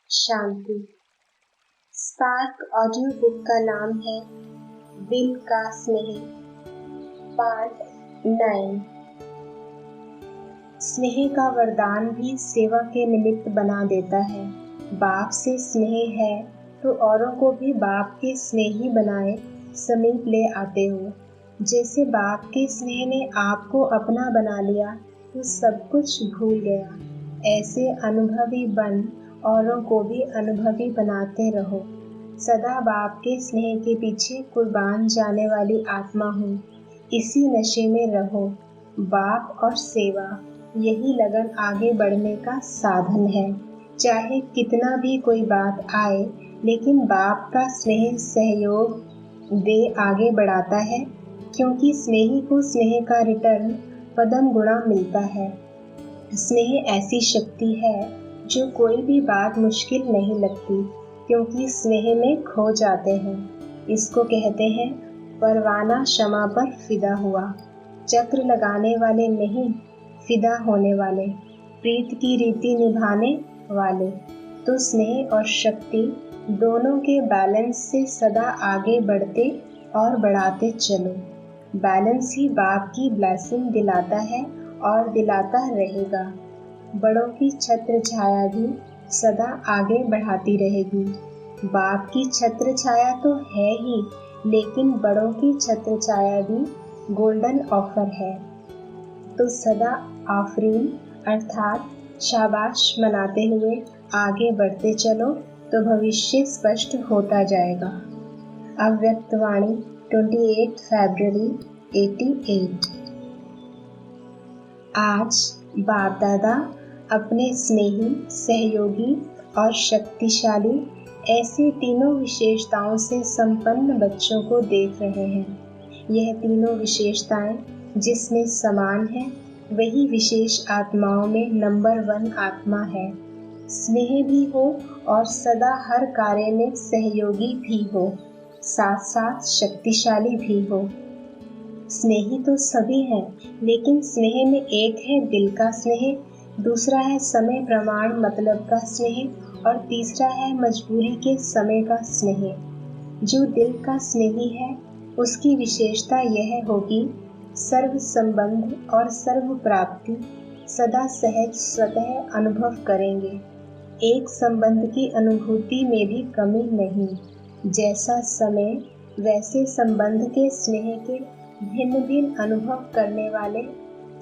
शांति। Spark audio book का नाम है दिल का स्नेह, पार्ट 9। स्नेह का वरदान भी सेवा के निमित्त बना देता है। बाप से स्नेह है तो औरों को भी बाप के स्नेही बनाए समीप ले आते हो। जैसे बाप के स्नेह ने आपको अपना बना लिया तो सब कुछ भूल गया। ऐसे अनुभवी बन औरों को भी अनुभवी बनाते रहो। सदा बाप के स्नेह के पीछे कुर्बान जाने वाली आत्मा हूँ। इसी नशे में रहो। बाप और सेवा, यही लगन आगे बढ़ने का साधन है। चाहे कितना भी कोई बात आए, लेकिन बाप का स्नेह सहयोग दे आगे बढ़ाता है, क्योंकि स्नेही को स्नेह का रिटर्न पदम गुणा मिलता है। स्नेह ऐसी शक्ति है जो कोई भी बात मुश्किल नहीं लगती, क्योंकि स्नेह में खो जाते हैं। इसको कहते हैं परवाना क्षमा पर फिदा हुआ। चक्र लगाने वाले नहीं, फिदा होने वाले, प्रीत की रीति निभाने वाले। तो स्नेह और शक्ति दोनों के बैलेंस से सदा आगे बढ़ते और बढ़ाते चलो। बैलेंस ही बाप की ब्लेसिंग दिलाता है और दिलाता रहेगा। बड़ों की छत्र छाया भी सदा आगे बढ़ाती रहेगी। बाप की छत्र छाया तो है ही, लेकिन बड़ों की छत्र छाया भी गोल्डन ऑफर है। तो सदा आफरीन अर्थात शाबाश मनाते हुए आगे बढ़ते चलो, तो भविष्य स्पष्ट होता जाएगा। अव्यक्तवाणी 28 फरवरी 88। आज बाप दादा अपने स्नेही, सहयोगी और शक्तिशाली ऐसे तीनों विशेषताओं से संपन्न बच्चों को देख रहे हैं। यह तीनों विशेषताएं जिसमें समान है, वही विशेष आत्माओं में नंबर 1 आत्मा है। स्नेह भी हो और सदा हर कार्य में सहयोगी भी हो, साथ साथ शक्तिशाली भी हो। स्नेही तो सभी हैं, लेकिन स्नेह में एक है दिल का स्नेह, दूसरा है समय प्रमाण मतलब का स्नेह और तीसरा है मजबूरी के समय का स्नेह। जो दिल का स्नेही है, उसकी विशेषता यह होगी सर्व संबंध और सर्व प्राप्ति सदा सहज स्वतः अनुभव करेंगे। एक संबंध की अनुभूति में भी कमी नहीं। जैसा समय वैसे संबंध के स्नेह के भिन्न भिन्न अनुभव करने वाले,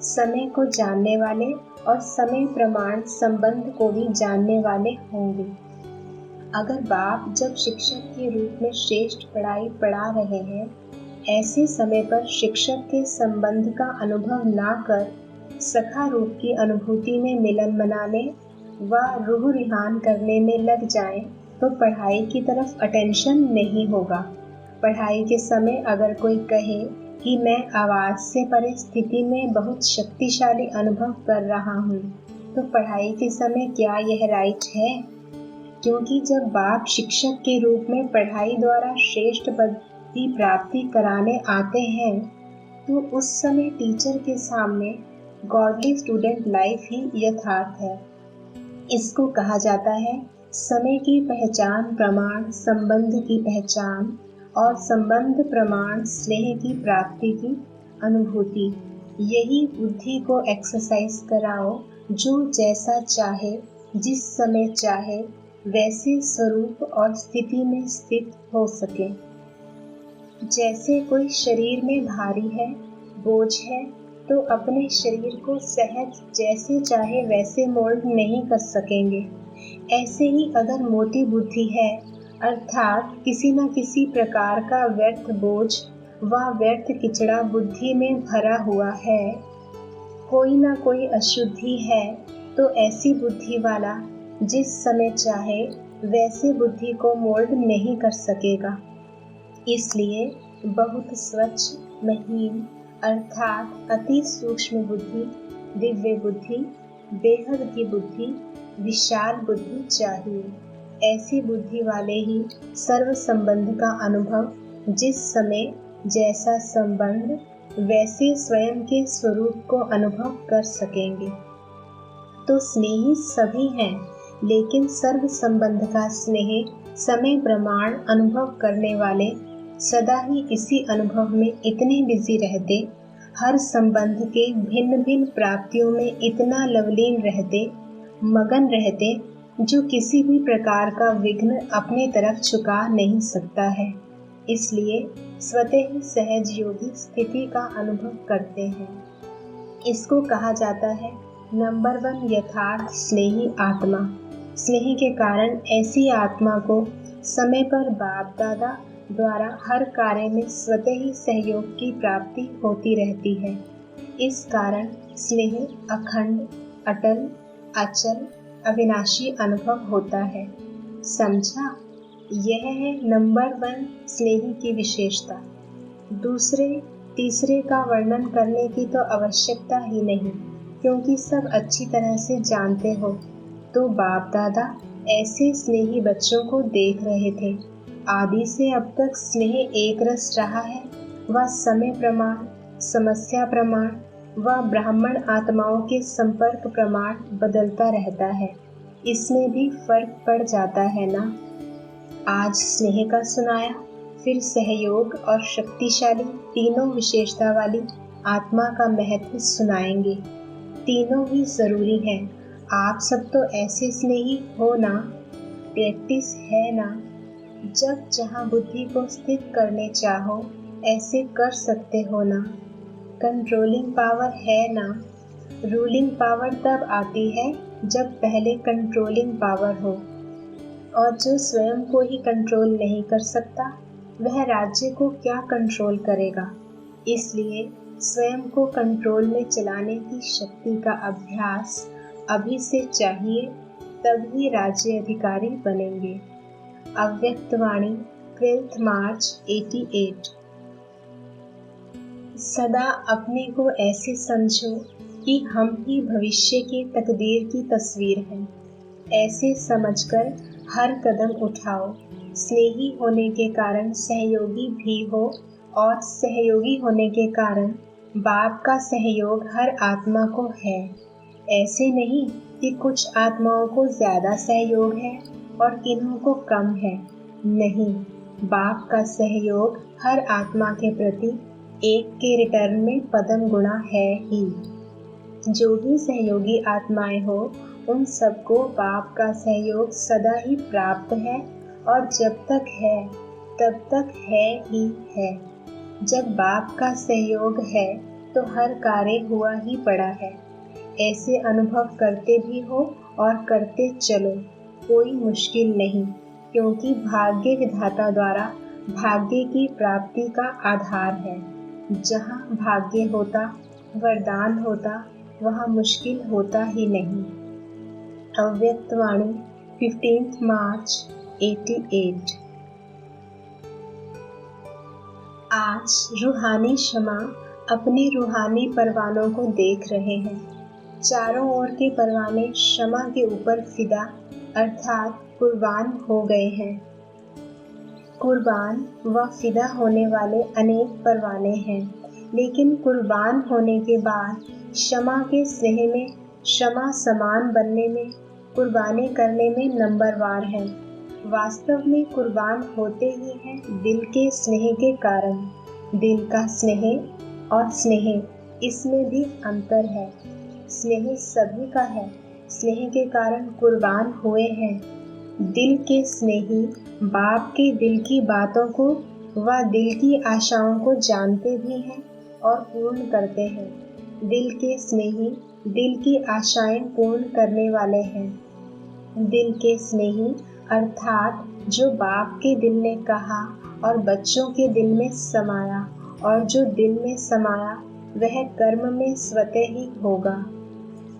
समय को जानने वाले और समय प्रमाण संबंध को भी जानने वाले होंगे। अगर बाप जब शिक्षक के रूप में श्रेष्ठ पढ़ाई पढ़ा रहे हैं, ऐसे समय पर शिक्षक के संबंध का अनुभव ना कर सखा रूप की अनुभूति में मिलन मनाने व रूह रिहान करने में लग जाएं, तो पढ़ाई की तरफ अटेंशन नहीं होगा। पढ़ाई के समय अगर कोई कहे कि मैं आवाज से परे स्थिति में बहुत शक्तिशाली अनुभव कर रहा हूँ, तो पढ़ाई के समय क्या यह राइट है? क्योंकि जब बाप शिक्षक के रूप में पढ़ाई द्वारा श्रेष्ठ पद की प्राप्ति कराने आते हैं, तो उस समय टीचर के सामने गॉडली स्टूडेंट लाइफ ही यथार्थ है। इसको कहा जाता है समय की पहचान प्रमाण संबंध की पहचान और संबंध प्रमाण स्नेह की प्राप्ति की अनुभूति। यही बुद्धि को एक्सरसाइज कराओ, जो जैसा चाहे जिस समय चाहे वैसे स्वरूप और स्थिति में स्थित हो सके। जैसे कोई शरीर में भारी है, बोझ है, तो अपने शरीर को सहज जैसे चाहे वैसे मोल्ड नहीं कर सकेंगे। ऐसे ही अगर मोटी बुद्धि है, अर्थात किसी न किसी प्रकार का व्यर्थ बोझ व व्यर्थ किचड़ा बुद्धि में भरा हुआ है, कोई न कोई अशुद्धि है, तो ऐसी बुद्धि वाला जिस समय चाहे वैसे बुद्धि को मोल्ड नहीं कर सकेगा। इसलिए बहुत स्वच्छ, महीन अर्थात अति सूक्ष्म बुद्धि, दिव्य बुद्धि, बेहद की बुद्धि, विशाल बुद्धि चाहिए। ऐसी बुद्धि वाले ही सर्व संबंध का अनुभव जिस समय जैसा संबंध वैसे स्वयं के स्वरूप को अनुभव कर सकेंगे। तो स्नेही सभी हैं, लेकिन सर्व संबंध का स्नेह समय प्रमाण अनुभव करने वाले सदा ही इसी अनुभव में इतने बिजी रहते, हर संबंध के भिन्न भिन्न प्राप्तियों में इतना लवलीन रहते, मगन रहते, जो किसी भी प्रकार का विघ्न अपने तरफ झुका नहीं सकता है। इसलिए स्वतः ही सहज योगी स्थिति का अनुभव करते हैं। इसको कहा जाता है नंबर 1 यथार्थ स्नेही आत्मा। स्नेह के कारण ऐसी आत्मा को समय पर बाप दादा द्वारा हर कार्य में स्वतः ही सहयोग की प्राप्ति होती रहती है। इस कारण स्नेह अखंड, अटल, अचल, अविनाशी अनुभव होता है। समझा? यह है नंबर 1 स्नेही की विशेषता। दूसरे तीसरे का वर्णन करने की तो आवश्यकता ही नहीं, क्योंकि सब अच्छी तरह से जानते हो। तो बाप दादा ऐसे स्नेही बच्चों को देख रहे थे। आदि से अब तक स्नेह एक रस रहा है। वह समय प्रमाण, समस्या प्रमाण व ब्राह्मण आत्माओं के संपर्क प्रमाण बदलता रहता है। इसमें भी फर्क पड़ जाता है ना। आज स्नेह का सुनाया, फिर सहयोग और शक्तिशाली तीनों विशेषता वाली आत्मा का महत्व सुनाएंगे। तीनों ही जरूरी है। आप सब तो ऐसे स्नेही हो ना, प्रैक्टिस है ना। जब जहाँ बुद्धि को स्थित करने चाहो ऐसे कर सकते हो ना। कंट्रोलिंग पावर है ना। रूलिंग पावर तब आती है जब पहले कंट्रोलिंग पावर हो। और जो स्वयं को ही कंट्रोल नहीं कर सकता, वह राज्य को क्या कंट्रोल करेगा। इसलिए स्वयं को कंट्रोल में चलाने की शक्ति का अभ्यास अभी से चाहिए, तभी राज्य अधिकारी बनेंगे। अव्यक्तवाणी 12 मार्च 88। सदा अपने को ऐसे समझो कि हम ही भविष्य की तकदीर की तस्वीर हैं। ऐसे समझकर हर कदम उठाओ। स्नेही होने के कारण सहयोगी भी हो, और सहयोगी होने के कारण बाप का सहयोग हर आत्मा को है। ऐसे नहीं कि कुछ आत्माओं को ज्यादा सहयोग है और किन्हों को कम है। नहीं, बाप का सहयोग हर आत्मा के प्रति एक के रिटर्न में पदम गुणा है ही। जो भी सहयोगी आत्माएं हो, उन सबको बाप का सहयोग सदा ही प्राप्त है, और जब तक है तब तक है ही है। जब बाप का सहयोग है तो हर कार्य हुआ ही पड़ा है। ऐसे अनुभव करते भी हो और करते चलो, कोई मुश्किल नहीं, क्योंकि भाग्य विधाता द्वारा भाग्य की प्राप्ति का आधार है। जहाँ भाग्य होता, वरदान होता, वहाँ मुश्किल होता ही नहीं। अव्यक्तवाणी 15 मार्च 88। आज रूहानी क्षमा अपने रूहानी परवानों को देख रहे हैं। चारों ओर के परवाने क्षमा के ऊपर फिदा अर्थात कुर्बान हो गए हैं। कुर्बान व फिदा होने वाले अनेक परवाने हैं, लेकिन कुर्बान होने के बाद क्षमा के स्नेह में, क्षमा समान बनने में, कुर्बानी करने में नंबरवार हैं। वास्तव में कुर्बान होते ही हैं दिल के स्नेह के कारण। दिल का स्नेह और स्नेह, इसमें भी अंतर है। स्नेह सभी का है, स्नेह के कारण कुर्बान हुए हैं। दिल के स्नेही बाप के दिल की बातों को व दिल की आशाओं को जानते भी हैं और पूर्ण करते हैं। दिल के स्नेही दिल की आशाएं पूर्ण करने वाले हैं। दिल के स्नेही अर्थात जो बाप के दिल ने कहा और बच्चों के दिल में समाया, और जो दिल में समाया वह कर्म में स्वतः ही होगा।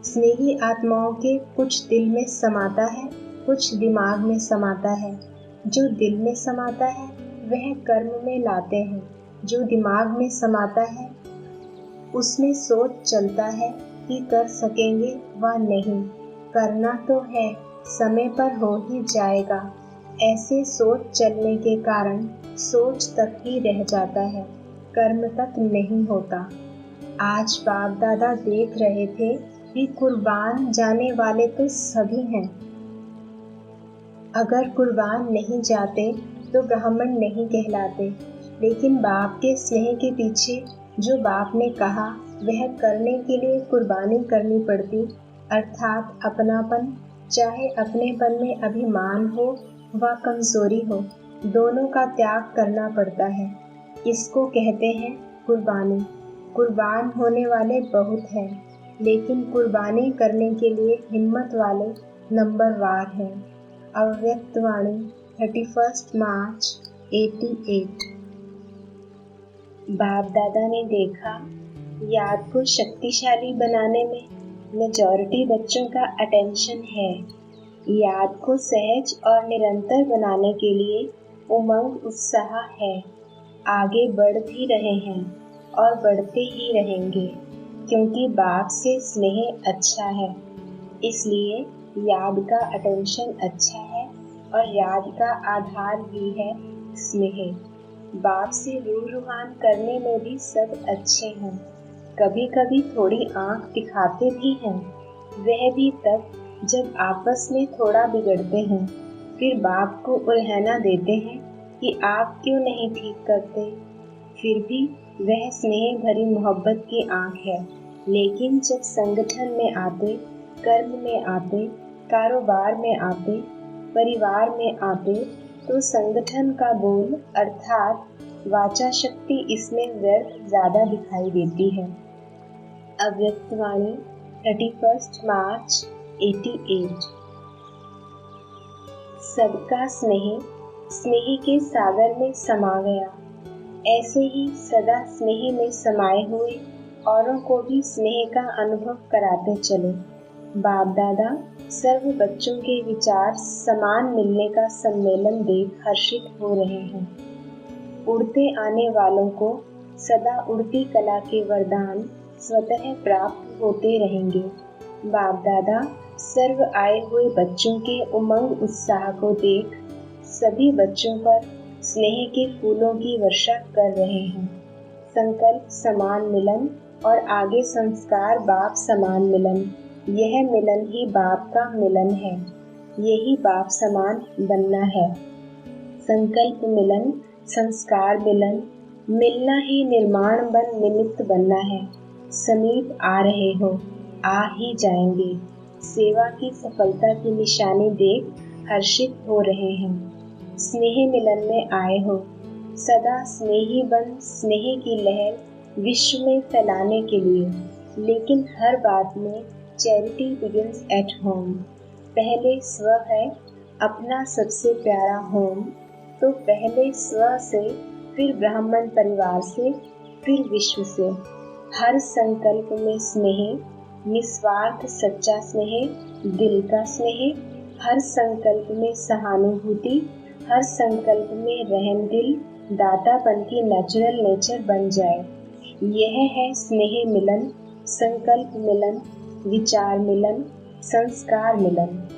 स्नेही आत्माओं के कुछ दिल में समाता है, कुछ दिमाग में समाता है। जो दिल में समाता है वह कर्म में लाते हैं। जो दिमाग में समाता है उसमें सोच चलता है कि कर सकेंगे व नहीं। करना तो है, समय पर हो ही जाएगा। ऐसे सोच चलने के कारण सोच तक ही रह जाता है, कर्म तक नहीं होता। आज बाप दादा देख रहे थे कि कुर्बान जाने वाले तो सभी हैं, अगर कुर्बान नहीं जाते तो ब्राह्मण नहीं कहलाते, लेकिन बाप के स्नेह के पीछे जो बाप ने कहा वह करने के लिए कुर्बानी करनी पड़ती, अर्थात अपनापन, चाहे अपनेपन में अभिमान हो व कमजोरी हो, दोनों का त्याग करना पड़ता है। इसको कहते हैं कुर्बानी। कुर्बान होने वाले बहुत हैं, लेकिन कुर्बानी करने के लिए हिम्मत वाले नंबरवार हैं। अव्यक्त वाणी 31 मार्च 88। बाप दादा ने देखा, याद को शक्तिशाली बनाने में मेजॉरिटी बच्चों का अटेंशन है। याद को सहज और निरंतर बनाने के लिए उमंग उत्साह है। आगे बढ़ भी रहे हैं और बढ़ते ही रहेंगे, क्योंकि बाप से स्नेह अच्छा है। इसलिए याद का अटेंशन अच्छा है और याद का आधार भी है स्नेह। बाप से रूहान करने में भी सब अच्छे हैं। कभी कभी थोड़ी आंख दिखाते भी हैं, वह भी तब जब आपस में थोड़ा बिगड़ते हैं। फिर बाप को उल्हाना देते हैं कि आप क्यों नहीं ठीक करते। फिर भी वह स्नेह भरी मोहब्बत की आंख है। लेकिन जब संगठन में आते, कर्म में आते, कारोबार में आते, परिवार में आते, तो संगठन का बोल अर्थात वाचा शक्ति इसमें व्यर्थ ज्यादा दिखाई देती है। अव्यक्त वाणी 31 मार्च 88। सबका स्नेह स्नेह के सागर में समा गया। ऐसे ही सदा स्नेह में समाये हुए औरों को भी स्नेह का अनुभव कराते चलो। बाप दादा सर्व बच्चों के विचार समान मिलने का सम्मेलन देख हर्षित हो रहे हैं। उड़ते आने वालों को सदा उड़ती कला के वरदान स्वतः प्राप्त होते रहेंगे। बाप दादा सर्व आए हुए बच्चों के उमंग उत्साह को देख सभी बच्चों पर स्नेह के फूलों की वर्षा कर रहे हैं। संकल्प समान मिलन और आगे संस्कार बाप समान मिलन, यह मिलन ही बाप का मिलन है। यही बाप समान बनना है। संकल्प मिलन, संस्कार मिलन, मिलना ही निर्माण बन निमित्त बनना है। समीप आ रहे हो, आ ही जाएंगे। सेवा की सफलता की निशानी देख हर्षित हो रहे हैं। स्नेह मिलन में आए हो, सदा स्नेही बन स्नेह की लहर विश्व में फैलाने के लिए। लेकिन हर बात में चैरिटी बिगिंस एट होम। पहले स्व है, अपना सबसे प्यारा होम। तो पहले स्व से, फिर ब्राह्मण परिवार से, फिर विश्व से। हर संकल्प में स्नेह, निस्वार्थ सच्चा स्नेह, दिल का स्नेह। हर संकल्प में सहानुभूति, हर संकल्प में रहम दिल, दातापन की नेचुरल नेचर बन जाए। यह है स्नेह मिलन, संकल्प मिलन, विचार मिलन, संस्कार मिलन।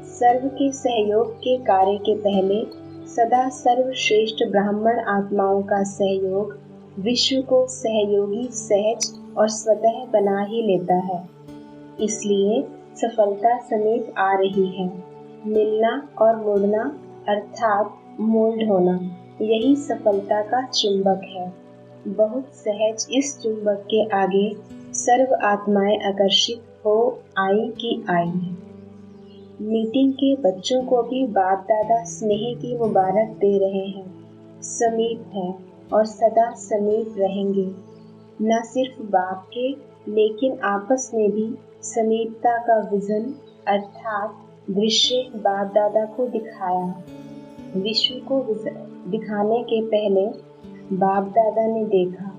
सर्व के सहयोग के कार्य के पहले सदा सर्वश्रेष्ठ ब्राह्मण आत्माओं का सहयोग विश्व को सहयोगी, सहज और स्वतः बना ही लेता है। इसलिए सफलता समीप आ रही है। मिलना और मुड़ना अर्थात मोल्ड होना, यही सफलता का चुंबक है। बहुत सहज इस चुंबक के आगे सर्व आत्माएं आकर्षित हो आई की आई। मीटिंग के बच्चों को भी बाप दादा स्नेह की मुबारक दे रहे हैं। समीप हैं और सदा समीप रहेंगे। न सिर्फ बाप के, लेकिन आपस में भी समीपता का विजन अर्थात दृश्य बाप दादा को दिखाया। विश्व को दिखाने के पहले बाप दादा ने देखा,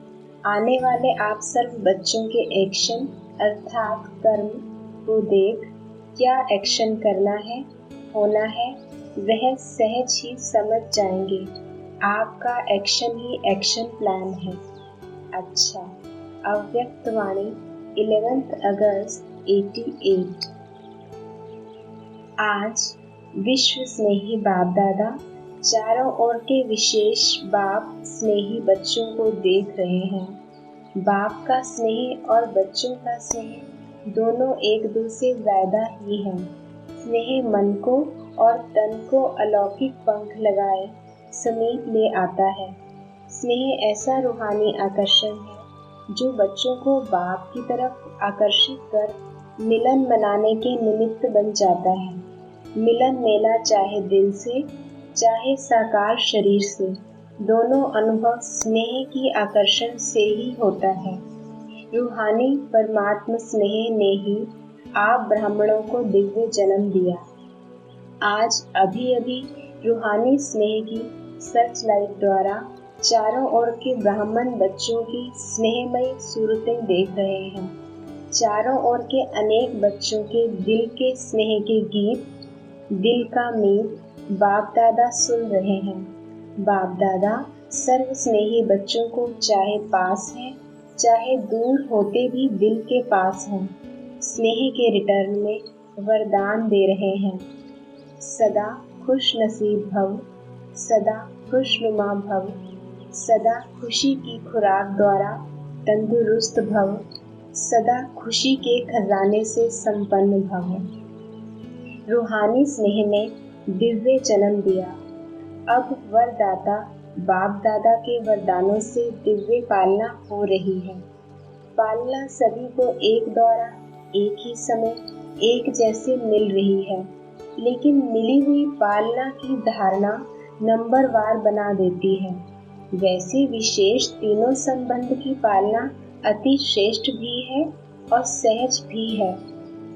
आने वाले आप सर्व बच्चों के एक्शन अर्थात कर्म को देख क्या एक्शन करना है, होना है, वह सहज ही समझ जाएंगे। आपका एक्शन ही एक्शन प्लान है। अच्छा, अव्यक्त वाणी 11 अगस्त 88। आज विश्व स्नेही बाप दादा चारों ओर के विशेष बाप स्नेही बच्चों को देख रहे हैं। बाप का स्नेह और बच्चों का स्नेह दोनों एक दूसरे ज्यादा ही हैं। स्नेह मन को और तन को अलौकिक पंख लगाए समीप ले आता है। स्नेह ऐसा रूहानी आकर्षण है जो बच्चों को बाप की तरफ आकर्षित कर मिलन मनाने के निमित्त बन जाता है। मिलन मेला चाहे दिल से चाहे साकार शरीर से, दोनों अनुभव स्नेह की आकर्षण से ही होता है। रूहानी परमात्मा स्नेह ने ही आप ब्राह्मणों को दिव्य जन्म दिया। आज अभी अभी रूहानी स्नेह की सर्च लाइट द्वारा चारों ओर के ब्राह्मण बच्चों की स्नेहमयी सूरतें देख रहे हैं। चारों ओर के अनेक बच्चों के दिल के स्नेह के गीत, दिल का मीत बाप दादा सुन रहे हैं। बाप दादा सर्व स्नेही बच्चों को चाहे पास है चाहे दूर होते भी दिल के पास हैं, स्नेह के रिटर्न में वरदान दे रहे हैं। सदा खुश नसीब भव, सदा खुशनुमा भव, सदा खुशी की खुराक द्वारा तंदुरुस्त भव, सदा खुशी के खजाने से संपन्न भव। रूहानी स्नेह ने दिव्य जन्म दिया। अब वरदाता बाप दादा के वरदानों से दिव्य पालना हो रही है। पालना सभी को एक द्वारा एक ही समय एक जैसे मिल रही है, लेकिन मिली हुई पालना की धारणा नंबरवार बना देती है। वैसे विशेष तीनों संबंध की पालना अति श्रेष्ठ भी है और सहज भी है।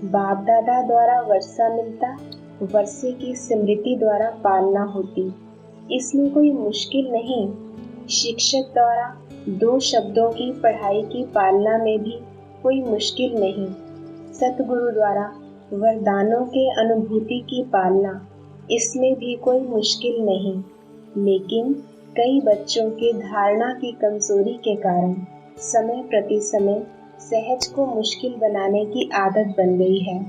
बाप दादा द्वारा वर्षा मिलता, वर्षे की स्मृति द्वारा पालना होती, इसमें कोई मुश्किल नहीं। शिक्षक द्वारा 2 शब्दों की पढ़ाई की पालना में भी कोई मुश्किल नहीं। सतगुरु द्वारा वरदानों के अनुभूति की पालना, इसमें भी कोई मुश्किल नहीं। लेकिन कई बच्चों के धारणा की कमजोरी के कारण समय प्रति समय सहज को मुश्किल बनाने की आदत बन गई है।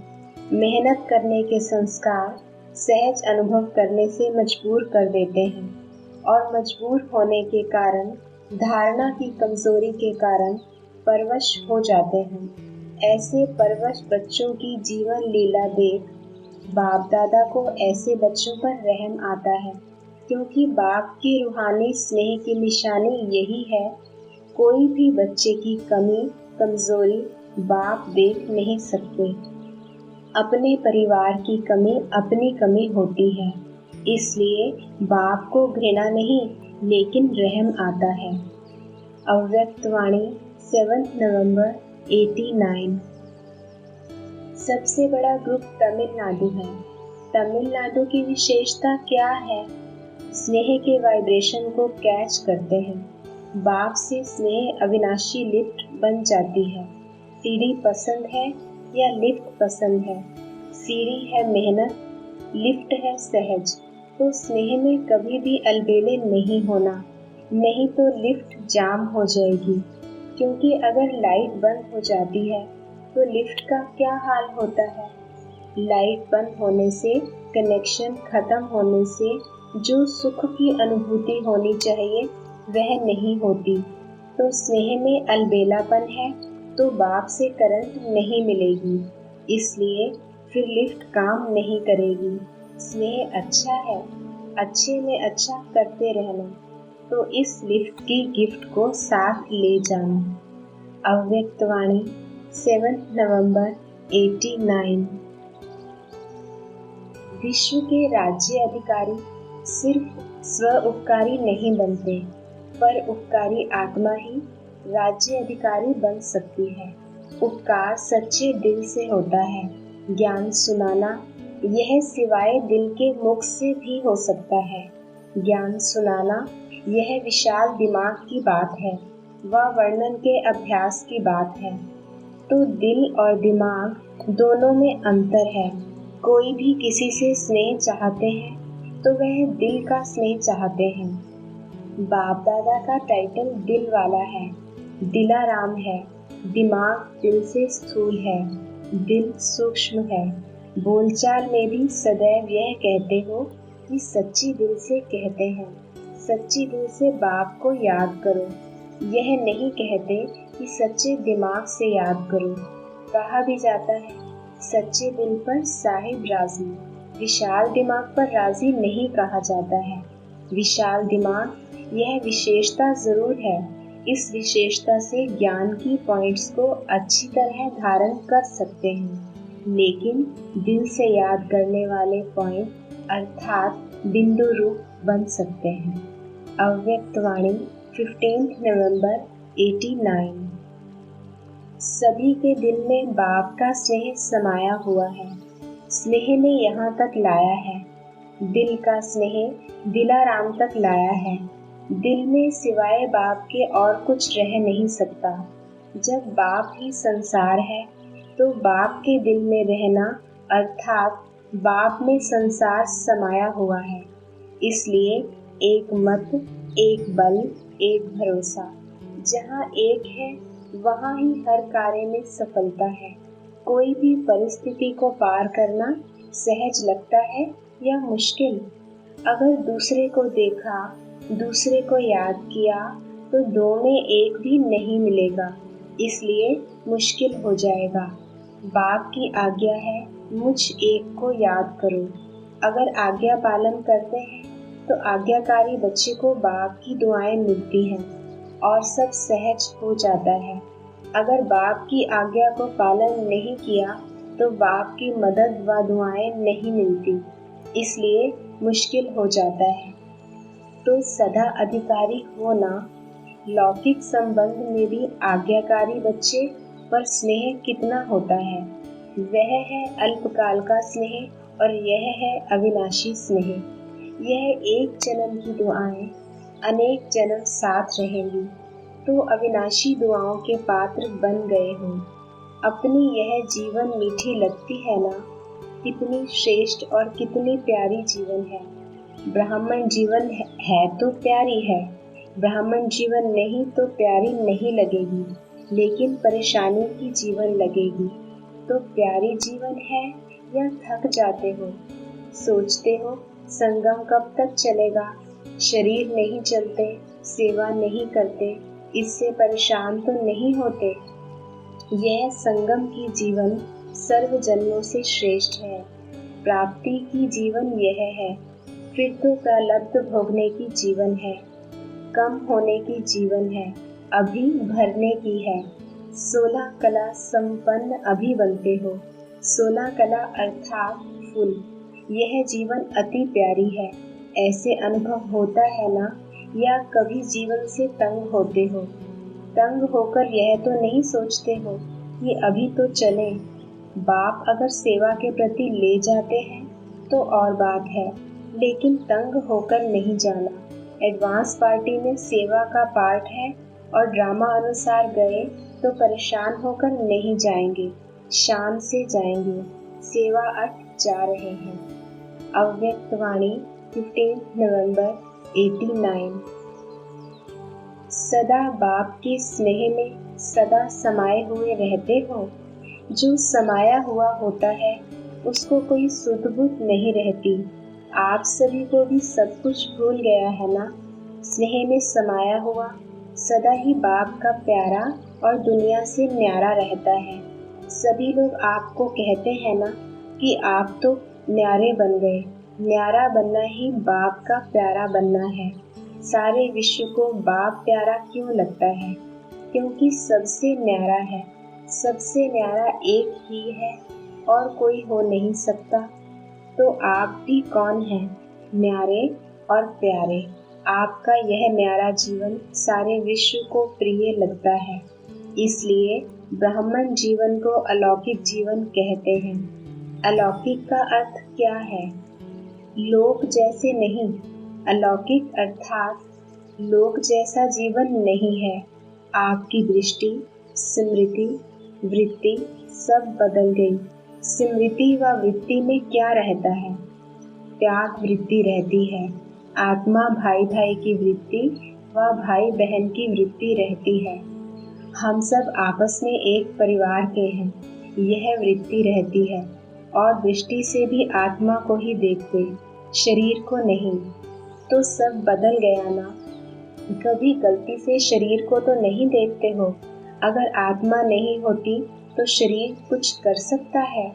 मेहनत करने के संस्कार सहज अनुभव करने से मजबूर कर देते हैं और मजबूर होने के कारण धारणा की कमजोरी के कारण परवश हो जाते हैं। ऐसे परवश बच्चों की जीवन लीला देख बाप दादा को ऐसे बच्चों पर रहम आता है, क्योंकि बाप की रूहानी स्नेह की निशानी यही है। कोई भी बच्चे की कमी कमजोरी बाप देख नहीं सकते। अपने परिवार की कमी अपनी कमी होती है, इसलिए बाप को घृणा नहीं लेकिन रहम आता है। अव्यक्त वाणी 7 नवंबर 89। सबसे बड़ा ग्रुप तमिलनाडु है। तमिलनाडु की विशेषता क्या है? स्नेह के वाइब्रेशन को कैच करते हैं। बाप से स्नेह अविनाशी लिफ्ट बन जाती है। सीढ़ी पसंद है या लिफ्ट पसंद है? सीढ़ी है मेहनत, लिफ्ट है सहज। तो स्नेह में कभी भी अलबेले नहीं होना, नहीं तो लिफ्ट जाम हो जाएगी। क्योंकि अगर लाइट बंद हो जाती है तो लिफ्ट का क्या हाल होता है? लाइट बंद होने से, कनेक्शन खत्म होने से जो सुख की अनुभूति होनी चाहिए वह नहीं होती। तो स्नेह में अलबेलापन है तो बाप से करंट नहीं मिलेगी, इसलिए फिर लिफ्ट काम नहीं करेगी। स्नेह अच्छा है, अच्छे में अच्छा करते रहना, तो इस लिफ्ट की गिफ्ट को साथ ले जाना। अव्यक्त वाणी 7 नवंबर 89। विश्व के राज्य अधिकारी सिर्फ स्व उपकारी नहीं बनते, पर उपकारी आत्मा ही राज्य अधिकारी बन सकती है। उपकार सच्चे दिल से होता है। ज्ञान सुनाना यह सिवाय दिल के मुख से भी हो सकता है। ज्ञान सुनाना यह विशाल दिमाग की बात है, वह वर्णन के अभ्यास की बात है। तो दिल और दिमाग दोनों में अंतर है। कोई भी किसी से स्नेह चाहते हैं तो वह दिल का स्नेह चाहते हैं। बाप दादा का टाइटल दिल वाला है, दिलाराम है। दिमाग दिल से स्थूल है, दिल सूक्ष्म है। बोलचाल में भी सदैव यह कहते हो कि सच्ची दिल से कहते हैं, सच्ची दिल से बाप को याद करो। यह नहीं कहते कि सच्चे दिमाग से याद करो। कहा भी जाता है सच्चे दिल पर साहिब राजी। विशाल दिमाग पर राजी नहीं कहा जाता है। विशाल दिमाग यह विशेषता जरूर है। इस विशेषता से ज्ञान की पॉइंट्स को अच्छी तरह धारण कर सकते हैं, लेकिन दिल से याद करने वाले पॉइंट अर्थात बिंदु रूप बन सकते हैं। अव्यक्तवाणी 15 नवंबर 89। सभी के दिल में बाप का स्नेह समाया हुआ है। स्नेह ने यहाँ तक लाया है। दिल का स्नेह दिलाराम तक लाया है। दिल में सिवाय बाप के और कुछ रह नहीं सकता। जब बाप ही संसार है तो बाप के दिल में रहना अर्थात बाप में संसार समाया हुआ है। इसलिए एक मत, एक बल, एक भरोसा। जहाँ एक है वहाँ ही हर कार्य में सफलता है। कोई भी परिस्थिति को पार करना सहज लगता है या मुश्किल? अगर दूसरे को देखा, दूसरे को याद किया तो दो में एक भी नहीं मिलेगा, इसलिए मुश्किल हो जाएगा। बाप की आज्ञा है मुझ एक को याद करो। अगर आज्ञा पालन करते हैं तो आज्ञाकारी बच्चे को बाप की दुआएं मिलती हैं और सब सहज हो जाता है। अगर बाप की आज्ञा को पालन नहीं किया तो बाप की मदद व दुआएं नहीं मिलती, इसलिए मुश्किल हो जाता है। तो सदा अधिकारी होना। लौकिक संबंध में भी आज्ञाकारी बच्चे पर स्नेह कितना होता है। वह है अल्पकाल का स्नेह और यह है अविनाशी स्नेह। यह एक जन्म की दुआएं अनेक जन्म साथ रहेंगी तो अविनाशी दुआओं के पात्र बन गए हो। अपनी यह जीवन मीठी लगती है ना? कितनी श्रेष्ठ और कितनी प्यारी जीवन है। ब्राह्मण जीवन है तो प्यारी है, ब्राह्मण जीवन नहीं तो प्यारी नहीं लगेगी, लेकिन परेशानी की जीवन लगेगी। तो प्यारी जीवन है या थक जाते हो? सोचते हो संगम कब तक चलेगा? शरीर नहीं चलते, सेवा नहीं करते, इससे परेशान तो नहीं होते? यह संगम की जीवन सर्व जन्मों से श्रेष्ठ है। प्राप्ति की जीवन यह है, फिर तो प्रलब्ध भोगने की जीवन है, कम होने की जीवन है, अभी भरने की है। 16 कला संपन्न अभी बनते हो। 16 कला अर्थात फूल। यह जीवन अति प्यारी है। ऐसे अनुभव होता है ना? या कभी जीवन से तंग होते हो? तंग होकर यह तो नहीं सोचते हो कि अभी तो चले। बाप अगर सेवा के प्रति ले जाते हैं तो और बात है, लेकिन तंग होकर नहीं जाना। एडवांस पार्टी में सेवा का पार्ट है और ड्रामा अनुसार गए तो परेशान होकर नहीं जाएंगे, शान से जाएंगे। सेवा अर्थ जा रहे हैं। अव्यक्तवाणी 15 नवंबर 89। सदा बाप के स्नेह में सदा समाये हुए रहते हो। जो समाया हुआ होता है उसको कोई सुध बुध नहीं रहती। आप सभी को भी सब कुछ भूल गया है ना? स्नेह में समाया हुआ सदा ही बाप का प्यारा और दुनिया से न्यारा रहता है। सभी लोग आपको कहते हैं ना कि आप तो न्यारे बन गए। न्यारा बनना ही बाप का प्यारा बनना है। सारे विश्व को बाप प्यारा क्यों लगता है? क्योंकि सबसे न्यारा है। सबसे न्यारा एक ही है और कोई हो नहीं सकता। तो आप भी कौन हैं? न्यारे और प्यारे। आपका यह न्यारा जीवन सारे विश्व को प्रिय लगता है, इसलिए ब्राह्मण जीवन को अलौकिक जीवन कहते हैं। अलौकिक का अर्थ क्या है? लोक जैसे नहीं। अलौकिक अर्थात लोक जैसा जीवन नहीं है। आपकी दृष्टि, स्मृति, वृत्ति सब बदल गई। स्मृति व वृत्ति में क्या रहता है? त्याग वृत्ति रहती है। आत्मा भाई भाई की वृत्ति व भाई बहन की वृत्ति रहती है। हम सब आपस में एक परिवार के हैं, यह वृत्ति रहती है। और दृष्टि से भी आत्मा को ही देखते, शरीर को नहीं। तो सब बदल गया ना? कभी गलती से शरीर को तो नहीं देखते हो। अगर आत्मा नहीं होती तो शरीर कुछ कर सकता है?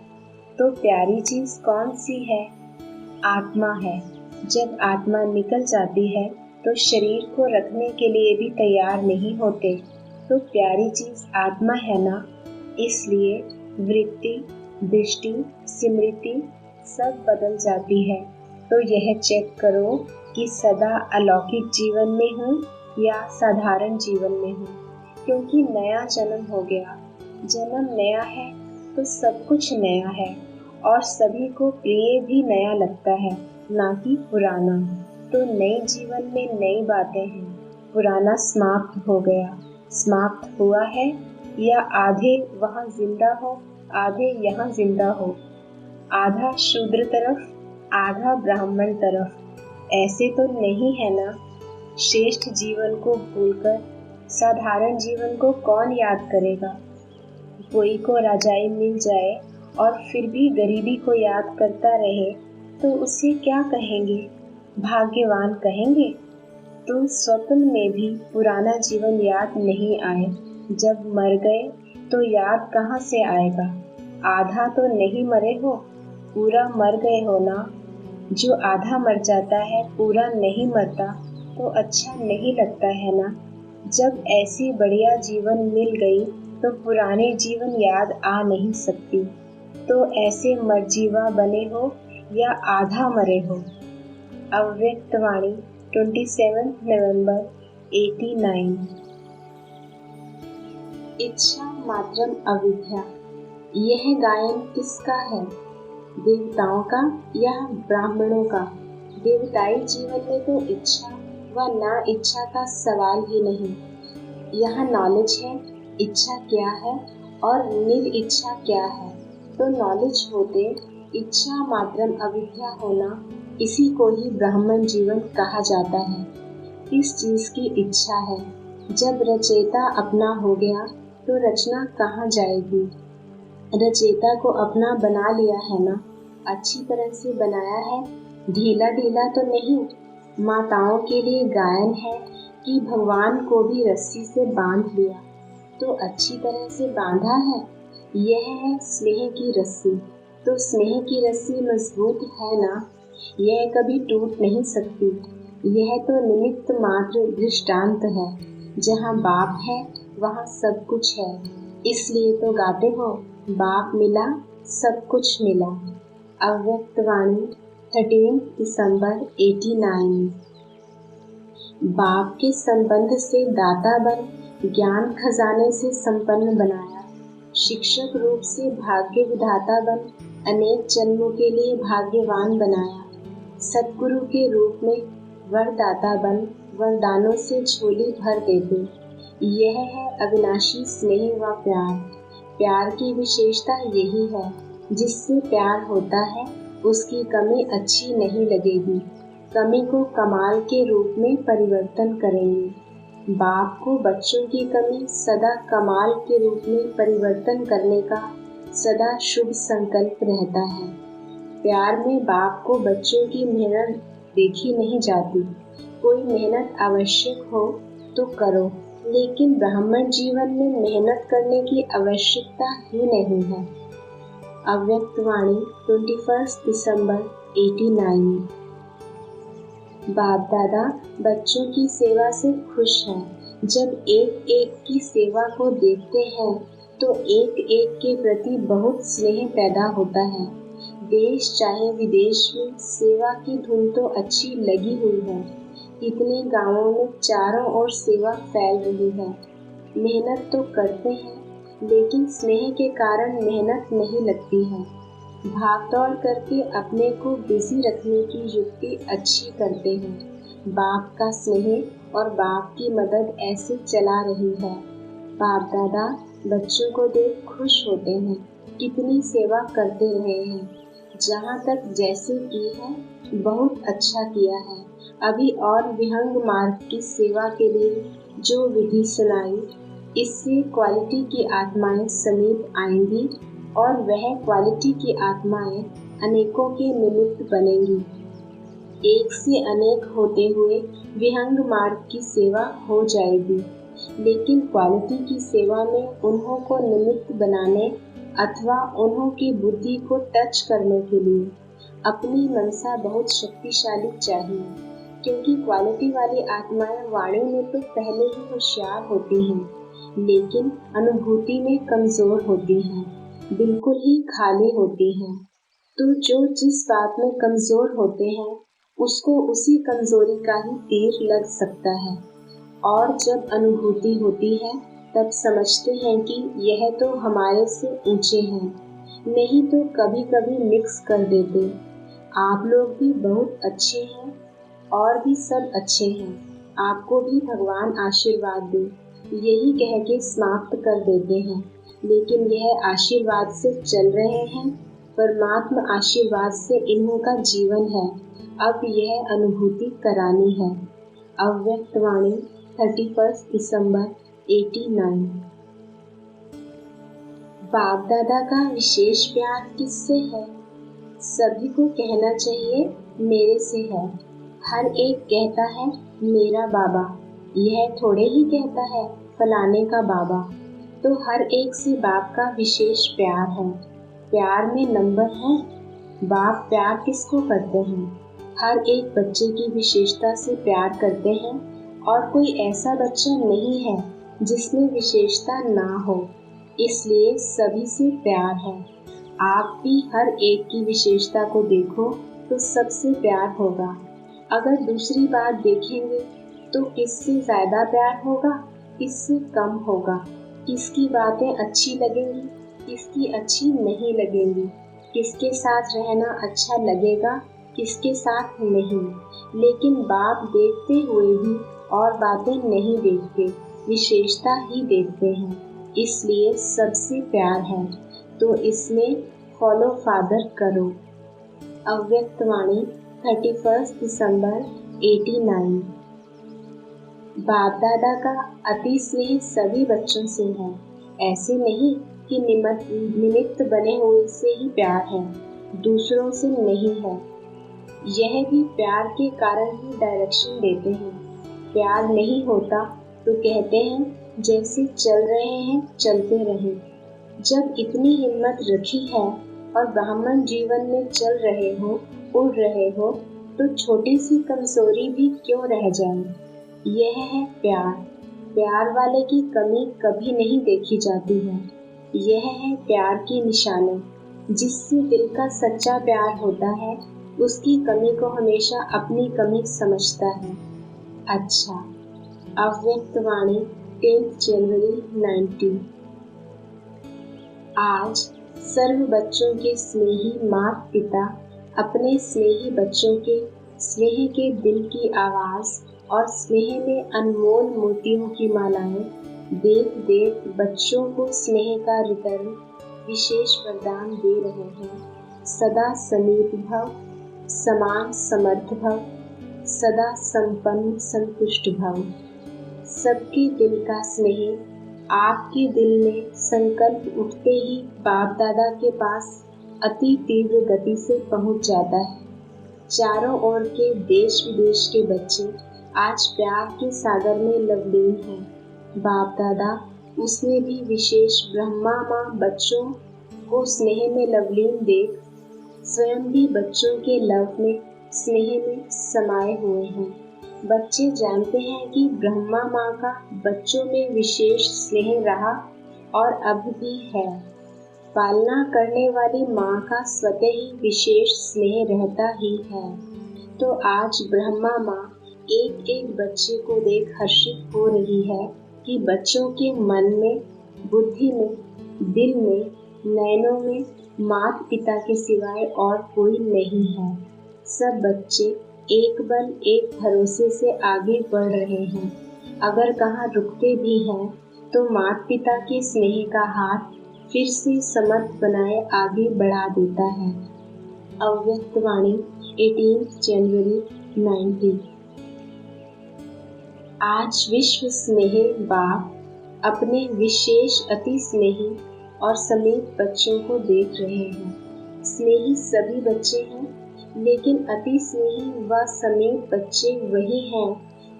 तो प्यारी चीज कौन सी है? आत्मा है। जब आत्मा निकल जाती है तो शरीर को रखने के लिए भी तैयार नहीं होते। तो प्यारी चीज आत्मा है ना, इसलिए वृत्ति, दृष्टि, स्मृति सब बदल जाती है। तो यह चेक करो कि सदा अलौकिक जीवन में हूँ या साधारण जीवन में हूँ, क्योंकि नया जन्म हो गया। जन्म नया है तो सब कुछ नया है, और सभी को प्रिय भी नया लगता है, ना कि पुराना। तो नए जीवन में नई बातें हैं। पुराना समाप्त हो गया, समाप्त हुआ है, या आधे वहाँ जिंदा हो, आधे यहाँ जिंदा हो, आधा शूद्र तरफ, आधा ब्राह्मण तरफ। ऐसे तो नहीं है ना। श्रेष्ठ जीवन को भूलकर साधारण जीवन को कौन याद करेगा। कोई को राजाई मिल जाए और फिर भी गरीबी को याद करता रहे तो उसे क्या कहेंगे, भाग्यवान कहेंगे। तो स्वप्न में भी पुराना जीवन याद नहीं आए, जब मर गए तो याद कहाँ से आएगा। आधा तो नहीं मरे हो, पूरा मर गए हो ना। जो आधा मर जाता है पूरा नहीं मरता तो अच्छा नहीं लगता है ना। जब ऐसी बढ़िया जीवन मिल गई तो पुराने जीवन याद आ नहीं सकती। तो ऐसे मरजीवा बने हो या आधा मरे हो। अव्यक्तवाणी 27 नवंबर 89। इच्छा मात्रम अविद्या। यह गायन किसका है, देवताओं का या ब्राह्मणों का। देवताई जीवन में तो इच्छा व ना इच्छा का सवाल ही नहीं। यहाँ नॉलेज है, इच्छा क्या है और निर इच्छा क्या है। तो नॉलेज होते इच्छा मात्रम अविद्या होना, इसी को ही ब्राह्मण जीवन कहा जाता है। किस चीज की इच्छा है। जब रचयिता अपना हो गया तो रचना कहाँ जाएगी। रचयिता को अपना बना लिया है ना, अच्छी तरह से बनाया है, ढीला ढीला तो नहीं। माताओं के लिए गायन है कि भगवान को भी रस्सी से बांध लिया, तो अच्छी तरह से बांधा है। यह है स्नेह की रस्सी। तो स्नेह की रस्सी मजबूत है ना, यह कभी टूट नहीं सकती। यह तो निमित्त मात्र दृष्टांत है। जहाँ बाप है वहाँ सब कुछ है, इसलिए तो गाते हो, बाप मिला सब कुछ मिला। अव्यक्तवाणी 13 दिसंबर 89। बाप के संबंध से दाता बन, ज्ञान खजाने से संपन्न बनाया। शिक्षक रूप से भाग्य विधाता बन, अनेक जन्मों के लिए भाग्यवान बनाया। सद्गुरु के रूप में वरदाता बन, वरदानों से झोली भर देते। यह है अविनाशी स्नेह व प्यार। प्यार की विशेषता यही है, जिससे प्यार होता है उसकी कमी अच्छी नहीं लगेगी, कमी को कमाल के रूप में परिवर्तन करेंगे। बाप को बच्चों की कमी सदा कमाल के रूप में परिवर्तन करने का सदा शुभ संकल्प रहता है। प्यार में बाप को बच्चों की मेहनत देखी नहीं जाती। कोई मेहनत आवश्यक हो तो करो, लेकिन ब्राह्मण जीवन में मेहनत करने की आवश्यकता ही नहीं है। अव्यक्तवाणी 21 दिसंबर 89। बाप दादा बच्चों की सेवा से खुश हैं। जब एक एक की सेवा को देखते हैं तो एक एक के प्रति बहुत स्नेह पैदा होता है। देश चाहे विदेश में सेवा की धुन तो अच्छी लगी हुई है। इतने गांवों में चारों ओर सेवा फैल रही है। मेहनत तो करते हैं, लेकिन स्नेह के कारण मेहनत नहीं लगती है। भागदौड़ करके अपने को बिजी रखने की युक्ति अच्छी करते हैं। बाप का स्नेह और बाप की मदद ऐसे चला रही है। बाप दादा बच्चों को देख खुश होते हैं, कितनी सेवा करते रहे हैं। जहाँ तक जैसे की है बहुत अच्छा किया है। अभी और विहंग मार्ग की सेवा के लिए जो विधि सुनाई, इससे क्वालिटी की आत्माएं समीप आएंगी और वह क्वालिटी की आत्माएं अनेकों के निमित्त बनेंगी। एक से अनेक होते हुए विहंग मार्ग की सेवा हो जाएगी, लेकिन क्वालिटी की सेवा में उन्हों को निमित्त बनाने अथवा उन्हों की बुद्धि को टच करने के लिए अपनी मनसा बहुत शक्तिशाली चाहिए, क्योंकि क्वालिटी वाली आत्माएं वाणी में तो पहले ही होशियार होती हैं, लेकिन अनुभूति में कमजोर होती हैं, बिल्कुल ही खाली होती हैं। तो जो जिस बात में कमजोर होते हैं उसको उसी कमजोरी का ही तीर लग सकता है, और जब अनुभूति होती है तब समझते हैं कि यह तो हमारे से ऊंचे हैं, नहीं तो कभी कभी मिक्स कर देते। आप लोग भी बहुत अच्छे हैं और भी सब अच्छे हैं, आपको भी भगवान आशीर्वाद दे, यही कह के समाप्त कर देते हैं। लेकिन यह आशीर्वाद से चल रहे हैं, परमात्मा आशीर्वाद से इन्हों का जीवन है। अब यह अनुभूति करानी है। अव्यक्त वाणी 31 दिसंबर 89। बाप दादा का विशेष प्यार किससे है? सभी को कहना चाहिए मेरे से है। हर एक कहता है मेरा बाबा, यह थोड़े ही कहता है फलाने का बाबा। तो हर एक से बाप का विशेष प्यार है। प्यार में नंबर है। बाप प्यार किसको करते हैं? हर एक बच्चे की विशेषता से प्यार करते हैं, और कोई ऐसा बच्चा नहीं है जिसमें विशेषता ना हो, इसलिए सभी से प्यार है। आप भी हर एक की विशेषता को देखो तो सबसे प्यार होगा। अगर दूसरी बात देखेंगे तो किससे ज्यादा प्यार होगा, किससे कम होगा, किसकी बातें अच्छी लगेंगी, किसकी अच्छी नहीं लगेंगी, किसके साथ रहना अच्छा लगेगा, किसके साथ नहीं। लेकिन बाप देखते हुए भी और बातें नहीं देखते, विशेषता ही देखते हैं, इसलिए सबसे प्यार है। तो इसमें फॉलो फादर करो। अव्यक्त वाणी 31 दिसंबर 89। बाप दादा का अति स्नेह सभी बच्चों से है। ऐसे नहीं कि निमित्त बने हुए से ही प्यार है, दूसरों से नहीं है। यह भी प्यार के कारण ही डायरेक्शन देते हैं। प्यार नहीं होता तो कहते हैं जैसे चल रहे हैं चलते रहें। जब इतनी हिम्मत रखी है और ब्राह्मण जीवन में चल रहे हो, उड़ रहे हो, तो छोटी सी कमजोरी भी क्यों रह जाए। यह है प्यार। प्यार वाले की कमी कभी नहीं देखी जाती है। यह है प्यार की निशानी। जिससे दिल का सच्चा प्यार होता है उसकी कमी को हमेशा अपनी कमी समझता है। अच्छा, अव्यक्त वाणी 10 जनवरी 90। आज सर्व बच्चों के स्नेही माता पिता अपने स्नेही बच्चों के स्नेह के दिल की आवाज और स्नेह में अनमोल मोतियों की मालाएं देख देख बच्चों को स्नेह का रिटर्न विशेष वरदान दे रहे हैं। सदा समीप भव, समान समर्थ भव, सदा संपन्न संतुष्ट भव। सबके दिल का स्नेह आपके दिल में संकल्प उठते ही बाप दादा के पास अति तीव्र गति से पहुंच जाता है। चारों ओर के देश विदेश के बच्चे आज प्यार के सागर में लवलीन हैं। बाप दादा उसमें भी विशेष ब्रह्मा माँ बच्चों को स्नेह में लवलीन देख स्वयं भी बच्चों के लव में स्नेह में समाये हुए हैं। बच्चे जानते हैं कि ब्रह्मा माँ का बच्चों में विशेष स्नेह रहा और अब भी है। पालना करने वाली माँ का स्वतः ही विशेष स्नेह रहता ही है। तो आज ब्रह्मा माँ एक एक बच्चे को देख हर्षित हो रही है कि बच्चों के मन में, बुद्धि में, दिल में, नयनों में माता पिता के सिवाय और कोई नहीं है। सब बच्चे एक बल एक भरोसे से आगे बढ़ रहे हैं। अगर कहाँ रुकते भी हैं तो माता पिता के स्नेह का हाथ फिर से समर्थ बनाए आगे बढ़ा देता है। अव्यक्त वाणी 18 जनवरी 90। आज विश्व स्नेही बाप अपने विशेष अति स्नेही और समीप बच्चों को देख रहे हैं। स्नेही सभी बच्चे हैं, लेकिन अति स्नेही व समीप बच्चे वही हैं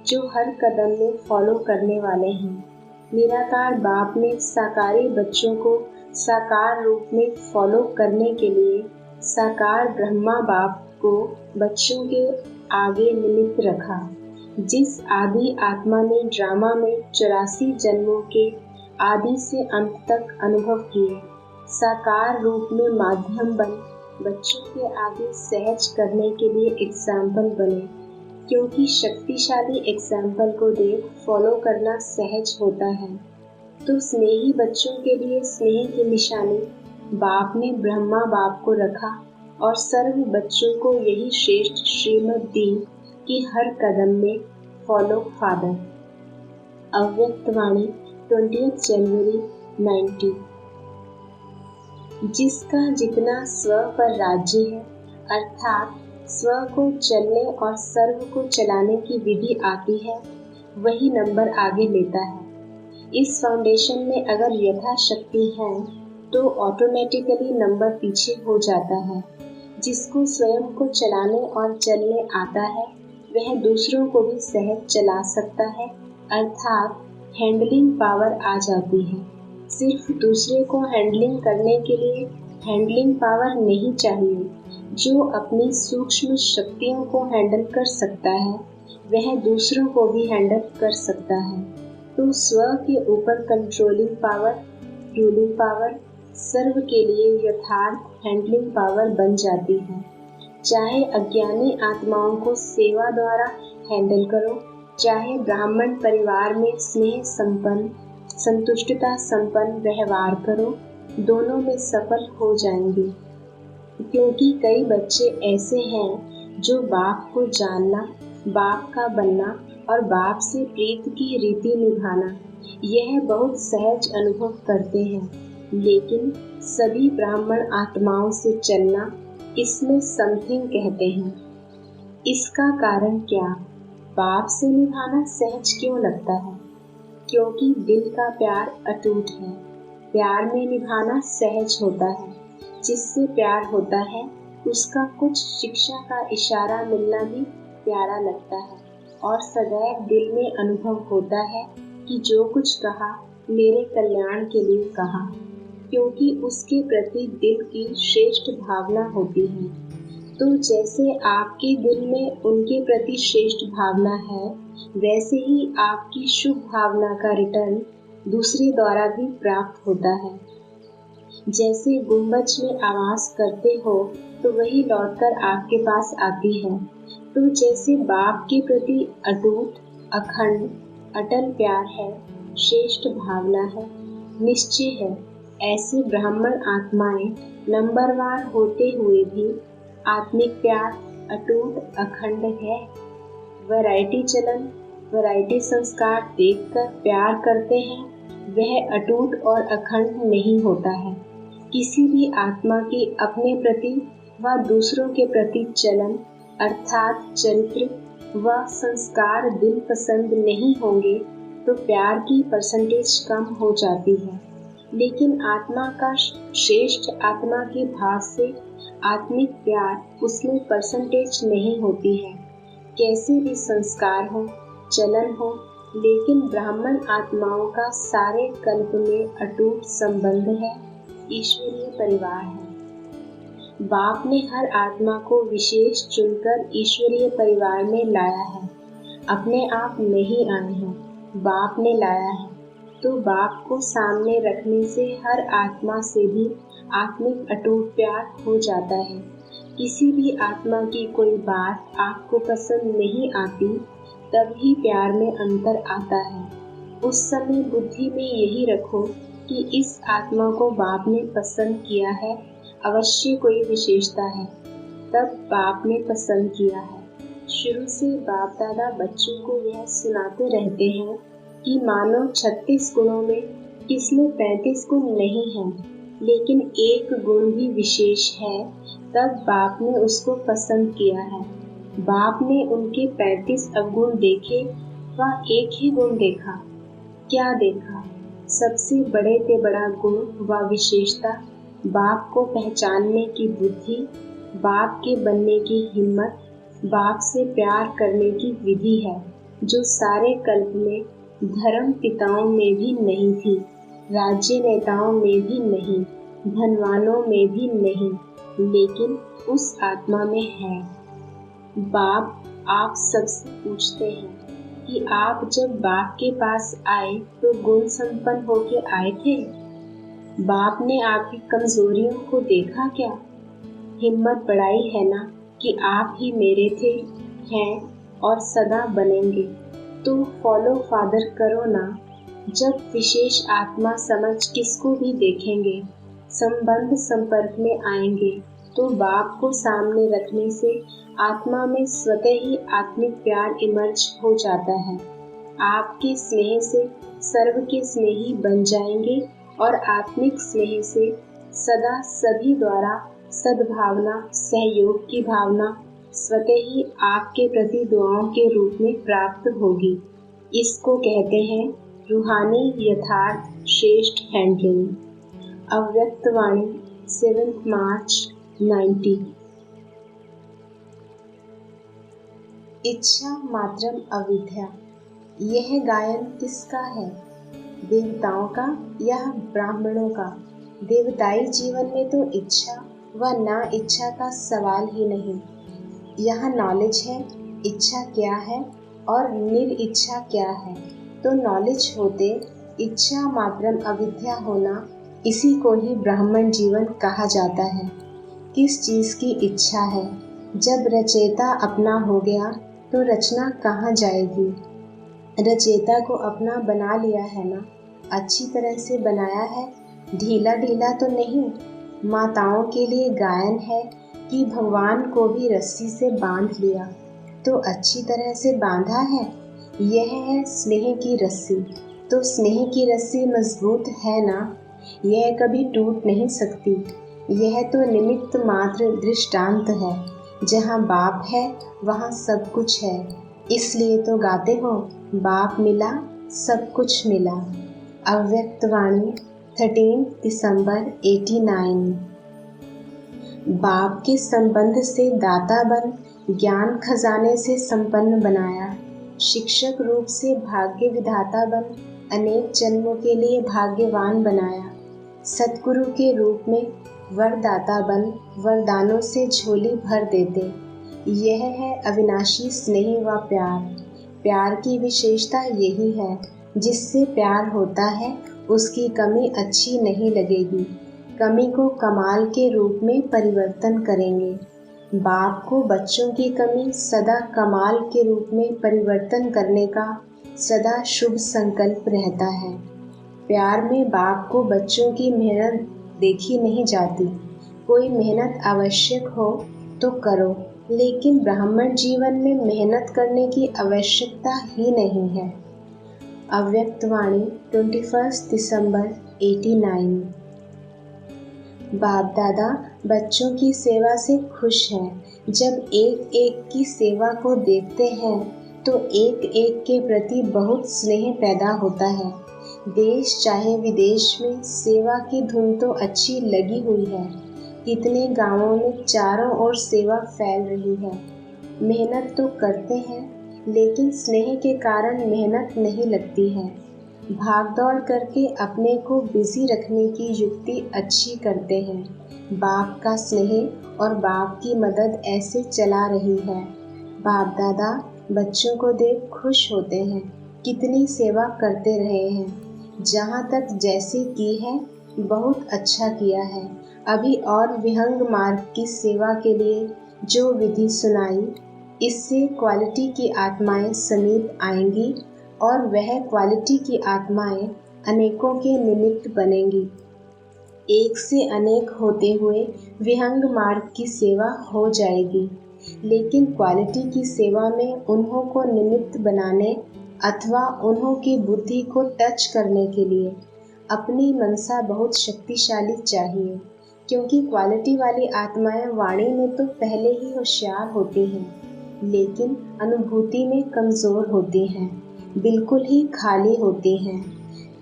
जो हर कदम में फॉलो करने वाले हैं। निराकार बाप ने साकारी बच्चों को साकार रूप में फॉलो करने के लिए साकार ब्रह्मा बाप को बच्चों के आगे निमित्त रखा। जिस आदि आत्मा ने ड्रामा में 84 जन्मों के आदि से अंत तक अनुभव किए, साकार रूप में माध्यम बन बच्चों के आगे सहज करने के लिए एग्जाम्पल बने, क्योंकि शक्तिशाली एग्जाम्पल को देख फॉलो करना सहज होता है। तो स्नेही बच्चों के लिए स्नेह की निशानी बाप ने ब्रह्मा बाप को रखा और सर्व बच्चों को यही श्रेष्ठ श्रीमत दी कि हर कदम में फॉलो फादर। अव्यक्तवाणी 20 जनवरी 90। जिसका जितना स्व पर राज्य है, अर्थात स्व को चलने और सर्व को चलाने की विधि आती है, वही नंबर आगे लेता है। इस फाउंडेशन में अगर यथाशक्ति है तो ऑटोमेटिकली नंबर पीछे हो जाता है। जिसको स्वयं को चलाने और चलने आता है, वह दूसरों को भी सहज चला सकता है, अर्थात हैंडलिंग पावर आ जाती है। सिर्फ दूसरे को हैंडलिंग करने के लिए हैंडलिंग पावर नहीं चाहिए। जो अपनी सूक्ष्म शक्तियों को हैंडल कर सकता है, वह दूसरों को भी हैंडल कर सकता है। तो स्व के ऊपर कंट्रोलिंग पावर, रूलिंग पावर सर्व के लिए यथार्थ हैंडलिंग पावर बन जाती है। चाहे अज्ञानी आत्माओं को सेवा द्वारा हैंडल करो, चाहे ब्राह्मण परिवार में स्नेह संपन्न, संतुष्टता संपन्न व्यवहार करो, दोनों में सफल हो जाएंगे। क्योंकि कई बच्चे ऐसे हैं जो बाप को जानना, बाप का बनना और बाप से प्रीत की रीति निभाना यह बहुत सहज अनुभव करते हैं, लेकिन सभी ब्राह्मण आत्माओं से चलना, इसमें समथिंग कहते हैं। इसका कारण क्या? बाप से निभाना सहज क्यों लगता है? क्योंकि दिल का प्यार अटूट है। प्यार में निभाना सहज होता है। जिससे प्यार होता है उसका कुछ शिक्षा का इशारा मिलना भी प्यारा लगता है और सदैव दिल में अनुभव होता है कि जो कुछ कहा मेरे कल्याण के लिए कहा, क्योंकि उसके प्रति दिल की श्रेष्ठ भावना होती है। तो जैसे आपके दिल में उनके प्रति श्रेष्ठ भावना है, वैसे ही आपकी शुभ भावना का रिटर्न दूसरे द्वारा भी प्राप्त होता है। जैसे गुंबज में आवास करते हो तो वही लौटकर आपके पास आती है। तो जैसे बाप के प्रति अटूट, अखंड, अटल प्यार है, श्रेष्ठ भावना है, निश्चय है, ऐसे ब्राह्मण आत्माएं नंबरवार होते हुए भी आत्मिक प्यार अटूट अखंड है। वैरायटी चलन, वैरायटी संस्कार देखकर प्यार करते हैं, वह अटूट और अखंड नहीं होता है। किसी भी आत्मा की अपने प्रति व दूसरों के प्रति चलन अर्थात चरित्र व संस्कार दिल पसंद नहीं होंगे तो प्यार की परसेंटेज कम हो जाती है। लेकिन आत्मा का श्रेष्ठ आत्मा के भाव से आत्मिक प्यार उसमें परसेंटेज नहीं होती है। कैसे भी संस्कार हो, चलन हो, लेकिन ब्राह्मण आत्माओं का सारे कल्प में अटूट संबंध है, ईश्वरीय परिवार है। बाप ने हर आत्मा को विशेष चुनकर ईश्वरीय परिवार में लाया है। अपने आप नहीं आए हैं, बाप ने लाया है। तो बाप को सामने रखने से हर आत्मा से भी आत्मिक अटूट प्यार हो जाता है। किसी भी आत्मा की कोई बात आपको पसंद नहीं आती, तभी प्यार में अंतर आता है। उस समय बुद्धि में यही रखो कि इस आत्मा को बाप ने पसंद किया है, अवश्य कोई विशेषता है, तब बाप ने पसंद किया है। शुरू से बाप दादा बच्चों को यह सुनाते रहते हैं कि मानो 36 गुणों में किसमें 35 गुण नहीं हैं, लेकिन एक गुण भी विशेष है, तब बाप ने उसको पसंद किया है। बाप ने उनके 35 अवगुण देखे व एक ही गुण देखा। क्या देखा? सबसे बड़े से बड़ा गुण व विशेषता बाप को पहचानने की बुद्धि, बाप के बनने की हिम्मत, बाप से प्यार करने की विधि है, जो सारे कल्प में धर्म पिताओं में भी नहीं थी, राज्य नेताओं में भी नहीं, धनवानों में भी नहीं, लेकिन उस आत्मा में है। बाप आप सबसे पूछते हैं कि आप जब बाप के पास आए तो गुण संपन्न होके आए थे? बाप ने आपकी कमजोरियों को देखा क्या? हिम्मत बढ़ाई है ना कि आप ही मेरे थे, हैं और सदा बनेंगे। तो फॉलो फादर करो ना। जब विशेष आत्मा समझ किसको भी देखेंगे, संबंध संपर्क में आएंगे, तो बाप को सामने रखने से आत्मा में स्वतः ही आत्मिक प्यार इमर्ज हो जाता है। आपके स्नेह से सर्व के स्नेही बन जाएंगे और आत्मिक स्नेह से सदा सभी द्वारा सद्भावना, सहयोग की भावना स्वतः ही आपके प्रति दुआओं के रूप में प्राप्त होगी। इसको कहते हैं रूहानी यथार्थ श्रेष्ठ हैंडलिंग। अव्यक्त वाणी 7 मार्च 90। इच्छा मात्रम अविद्या। यह गायन किसका है? देवताओं का या ब्राह्मणों का? देवताई जीवन में तो इच्छा व ना इच्छा का सवाल ही नहीं। यहाँ नॉलेज है इच्छा क्या है और निरिच्छा क्या है। तो नॉलेज होते इच्छा मात्रम अविद्या होना, इसी को ही ब्राह्मण जीवन कहा जाता है। किस चीज़ की इच्छा है? जब रचयिता अपना हो गया तो रचना कहाँ जाएगी? रचयिता को अपना बना लिया है ना, अच्छी तरह से बनाया है, ढीला ढीला तो नहीं। माताओं के लिए गायन है कि भगवान को भी रस्सी से बांध लिया, तो अच्छी तरह से बांधा है। यह है स्नेह की रस्सी। तो स्नेह की रस्सी मजबूत है ना, यह कभी टूट नहीं सकती। यह तो निमित्त मात्र दृष्टांत है। जहाँ बाप है वहाँ सब कुछ है। इसलिए तो गाते हो बाप मिला सब कुछ मिला। अव्यक्त वाणी 13 दिसंबर 89। बाप के संबंध से दाता बन, ज्ञान खजाने से संपन्न बनाया। शिक्षक रूप से भाग्य विधाता बन, अनेक जन्मों के लिए भाग्यवान बनाया। सतगुरु के रूप में वरदाता बन, वरदानों से झोली भर देते। यह है अविनाशी स्नेह व प्यार। प्यार की विशेषता यही है, जिससे प्यार होता है उसकी कमी अच्छी नहीं लगेगी। कमी को कमाल के रूप में परिवर्तन करेंगे। बाप को बच्चों की कमी सदा कमाल के रूप में परिवर्तन करने का सदा शुभ संकल्प रहता है। प्यार में बाप को बच्चों की मेहनत देखी नहीं जाती। कोई मेहनत आवश्यक हो तो करो, लेकिन ब्राह्मण जीवन में मेहनत करने की आवश्यकता ही नहीं है। अव्यक्त वाणी 21 दिसंबर 89। बाप दादा बच्चों की सेवा से खुश हैं। जब एक एक की सेवा को देखते हैं तो एक एक के प्रति बहुत स्नेह पैदा होता है। देश चाहे विदेश में सेवा की धुन तो अच्छी लगी हुई है। कितने गांवों में चारों ओर सेवा फैल रही है। मेहनत तो करते हैं, लेकिन स्नेह के कारण मेहनत नहीं लगती है। भागदौड़ करके अपने को बिजी रखने की युक्ति अच्छी करते हैं। बाप का स्नेह और बाप की मदद ऐसे चला रही है। बाप दादा बच्चों को देख खुश होते हैं। कितनी सेवा करते रहे हैं। जहाँ तक जैसे की है बहुत अच्छा किया है। अभी और विहंग मार्ग की सेवा के लिए जो विधि सुनाई, इससे क्वालिटी की आत्माएं समीप आएंगी और वह क्वालिटी की आत्माएं अनेकों के निमित्त बनेंगी। एक से अनेक होते हुए विहंग मार्ग की सेवा हो जाएगी, लेकिन क्वालिटी की सेवा में उन्हों को निमित्त बनाने अथवा उन्हों की बुद्धि को टच करने के लिए अपनी मनसा बहुत शक्तिशाली चाहिए, क्योंकि क्वालिटी वाली आत्माएं वाणी में तो पहले ही होशियार होती हैं, लेकिन अनुभूति में कमज़ोर होती हैं, बिल्कुल ही खाली होती हैं।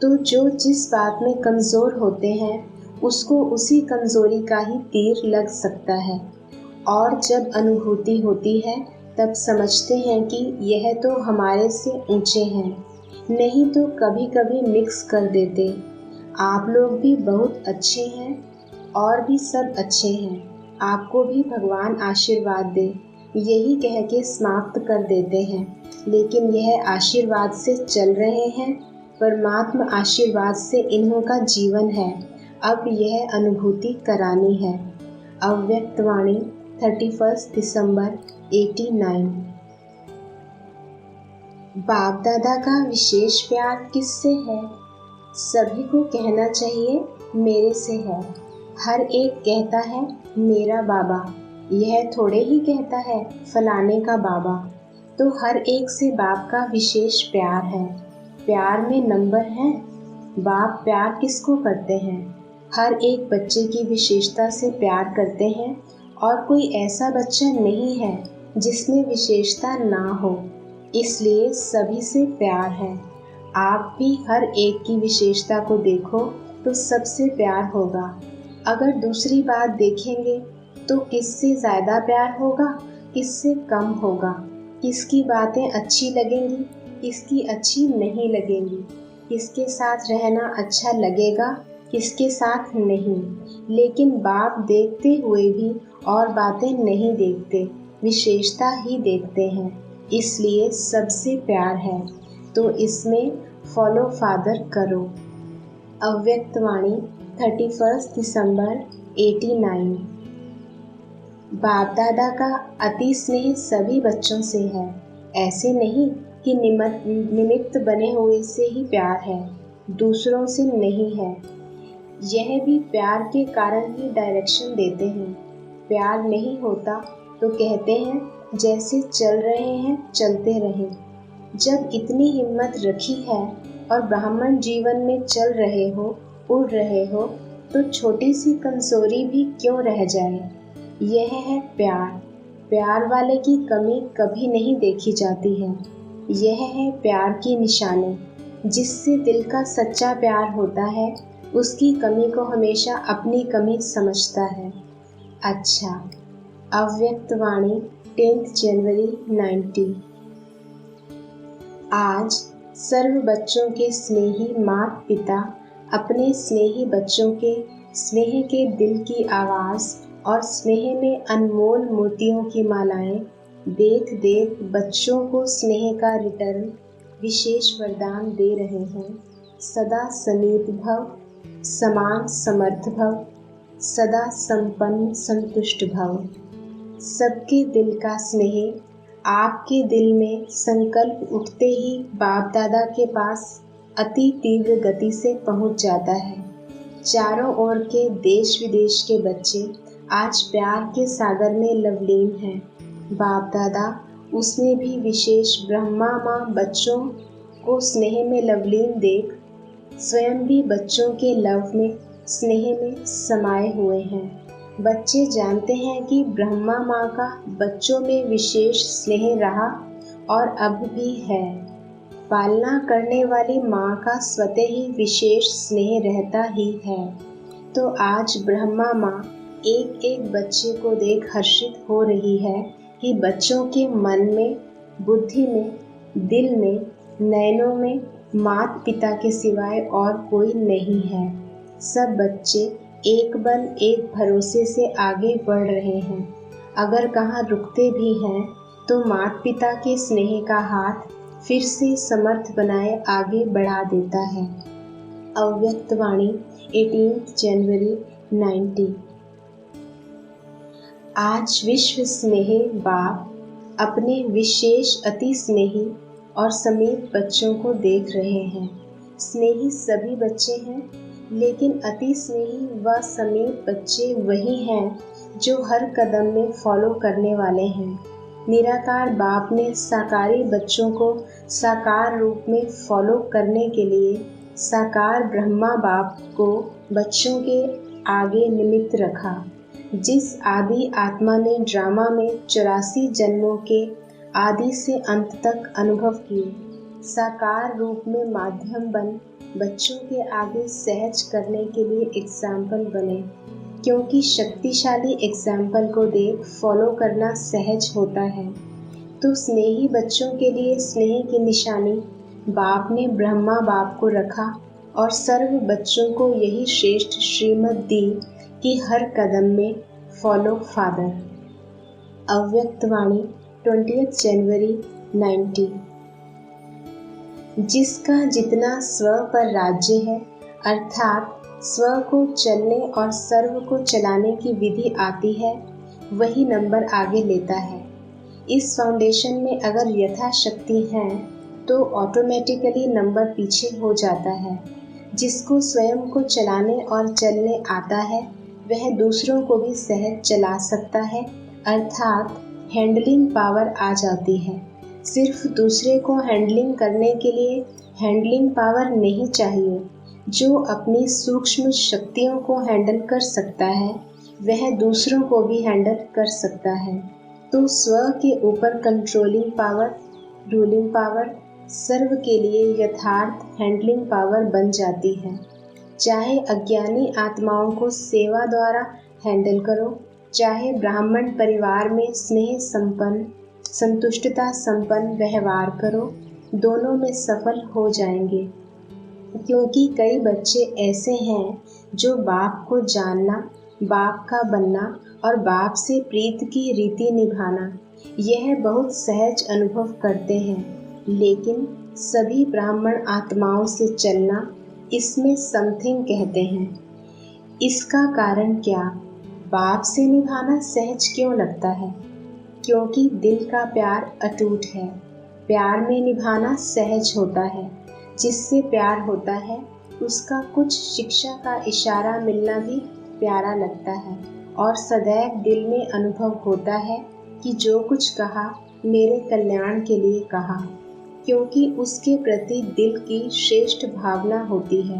तो जो जिस बात में कमज़ोर होते हैं उसको उसी कमज़ोरी का ही तीर लग सकता है, और जब अनुभूति होती है तब समझते हैं कि यह तो हमारे से ऊंचे हैं, नहीं तो कभी कभी मिक्स कर देते। आप लोग भी बहुत अच्छे हैं और भी सब अच्छे हैं, आपको भी भगवान आशीर्वाद दे, यही कह के समाप्त कर देते हैं। लेकिन यह आशीर्वाद से चल रहे हैं, परमात्मा आशीर्वाद से इन्हों का जीवन है। अब यह अनुभूति करानी है। अव्यक्तवाणी 31 दिसंबर 89। बाप दादा का विशेष प्यार किससे है? सभी को कहना चाहिए मेरे से है। हर एक कहता है मेरा बाबा, यह थोड़े ही कहता है फलाने का बाबा। तो हर एक से बाप का विशेष प्यार है। प्यार में नंबर है। बाप प्यार किसको करते हैं? हर एक बच्चे की विशेषता से प्यार करते हैं, और कोई ऐसा बच्चा नहीं है जिसमें विशेषता ना हो, इसलिए सभी से प्यार है। आप भी हर एक की विशेषता को देखो तो सबसे प्यार होगा। अगर दूसरी बात देखेंगे तो किससे ज़्यादा प्यार होगा, किससे कम होगा, किसकी बातें अच्छी लगेंगी, किसकी अच्छी नहीं लगेंगी, किसके साथ रहना अच्छा लगेगा, किसके साथ नहीं। लेकिन बाप देखते हुए भी और बातें नहीं देखते, विशेषता ही देखते हैं, इसलिए सबसे प्यार है। तो इसमें फॉलो फादर करो। अव्यक्तवाणी 31 दिसंबर 89। बाप दादा का अति स्नेह सभी बच्चों से है। ऐसे नहीं कि निमित्त बने हुए से ही प्यार है, दूसरों से नहीं है। यह भी प्यार के कारण ही डायरेक्शन देते हैं। प्यार नहीं होता तो कहते हैं जैसे चल रहे हैं चलते रहें। जब इतनी हिम्मत रखी है और ब्राह्मण जीवन में चल रहे हो, उड़ रहे हो, तो छोटी सी कंसोरी भी क्यों रह जाए। यह है प्यार। प्यार वाले की कमी कभी नहीं देखी जाती है। यह है प्यार की निशानी। जिससे दिल का सच्चा प्यार होता है, उसकी कमी को हमेशा अपनी कमी समझता है। अच्छा, अव्यक्तवाणी 10 जनवरी 90। आज सर्व बच्चों के स्नेही माता पिता अपने स्नेही बच्चों के स्नेह के दिल की आवाज़ और स्नेह में अनमोल मोतियों की मालाएं देख देख बच्चों को स्नेह का रिटर्न विशेष वरदान दे रहे हैं। सदा समीप भव, समान समर्थ भव, सदा संपन्न संतुष्ट भव। सबके दिल का स्नेह आपके दिल में संकल्प उठते ही बाप दादा के पास अति तीव्र गति से पहुंच जाता है। चारों ओर के देश विदेश के बच्चे आज प्यार के सागर में लवलीन हैं। बाप दादा उसने भी विशेष ब्रह्मा माँ बच्चों को स्नेह में लवलीन देख स्वयं भी बच्चों के लव में स्नेह में समाये हुए हैं। बच्चे जानते हैं कि ब्रह्मा माँ का बच्चों में विशेष स्नेह रहा और अब भी है। पालना करने वाली माँ का स्वतः ही विशेष स्नेह रहता ही है। तो आज ब्रह्मा माँ एक एक बच्चे को देख हर्षित हो रही है कि बच्चों के मन में, बुद्धि में, दिल में, नयनों में माता पिता के सिवाय और कोई नहीं है। सब बच्चे एक बल एक भरोसे से आगे बढ़ रहे हैं। अगर कहाँ रुकते भी हैं तो माता पिता के स्नेह का हाथ फिर से समर्थ बनाए आगे बढ़ा देता है। अव्यक्तवाणी 18 जनवरी 90। आज विश्व स्नेह बाप अपने विशेष अति स्नेही और समीप बच्चों को देख रहे हैं। स्नेही सभी बच्चे हैं, लेकिन अति स्नेही व समीप बच्चे वही हैं जो हर कदम में फॉलो करने वाले हैं। निराकार बाप ने साकारी बच्चों को साकार रूप में फॉलो करने के लिए साकार ब्रह्मा बाप को बच्चों के आगे निमित्त रखा। जिस आदि आत्मा ने ड्रामा में 84 जन्मों के आदि से अंत तक अनुभव किए, साकार रूप में माध्यम बन बच्चों के आगे सहज करने के लिए एग्जाम्पल बने। क्योंकि शक्तिशाली एग्जाम्पल को देख फॉलो करना सहज होता है। तो स्नेही बच्चों के लिए स्नेह की निशानी बाप ने ब्रह्मा बाप को रखा और सर्व बच्चों को यही श्रेष्ठ श्रीमत दी कि हर कदम में फॉलो फादर। अव्यक्तवाणी 20 जनवरी 90। जिसका जितना स्व पर राज्य है, अर्थात स्व को चलने और सर्व को चलाने की विधि आती है, वही नंबर आगे लेता है। इस फाउंडेशन में अगर यथाशक्ति है तो ऑटोमेटिकली नंबर पीछे हो जाता है। जिसको स्वयं को चलाने और चलने आता है, वह दूसरों को भी सहज चला सकता है, अर्थात हैंडलिंग पावर आ जाती है। सिर्फ दूसरे को हैंडलिंग करने के लिए हैंडलिंग पावर नहीं चाहिए। जो अपनी सूक्ष्म शक्तियों को हैंडल कर सकता है, वह दूसरों को भी हैंडल कर सकता है। तो स्व के ऊपर कंट्रोलिंग पावर, रूलिंग पावर सर्व के लिए यथार्थ हैंडलिंग पावर बन जाती है। चाहे अज्ञानी आत्माओं को सेवा द्वारा हैंडल करो, चाहे ब्राह्मण परिवार में स्नेह संपन्न, संतुष्टता संपन्न व्यवहार करो, दोनों में सफल हो जाएंगे। क्योंकि कई बच्चे ऐसे हैं जो बाप को जानना, बाप का बनना और बाप से प्रीत की रीति निभाना, यह बहुत सहज अनुभव करते हैं। लेकिन सभी ब्राह्मण आत्माओं से चलना, इसमें समथिंग कहते हैं। इसका कारण क्या? बाप से निभाना सहज क्यों लगता है? क्योंकि दिल का प्यार अटूट है। प्यार में निभाना सहज होता है। जिससे प्यार होता है, उसका कुछ शिक्षा का इशारा मिलना भी प्यारा लगता है और सदैव दिल में अनुभव होता है कि जो कुछ कहा मेरे कल्याण के लिए कहा, क्योंकि उसके प्रति दिल की श्रेष्ठ भावना होती है।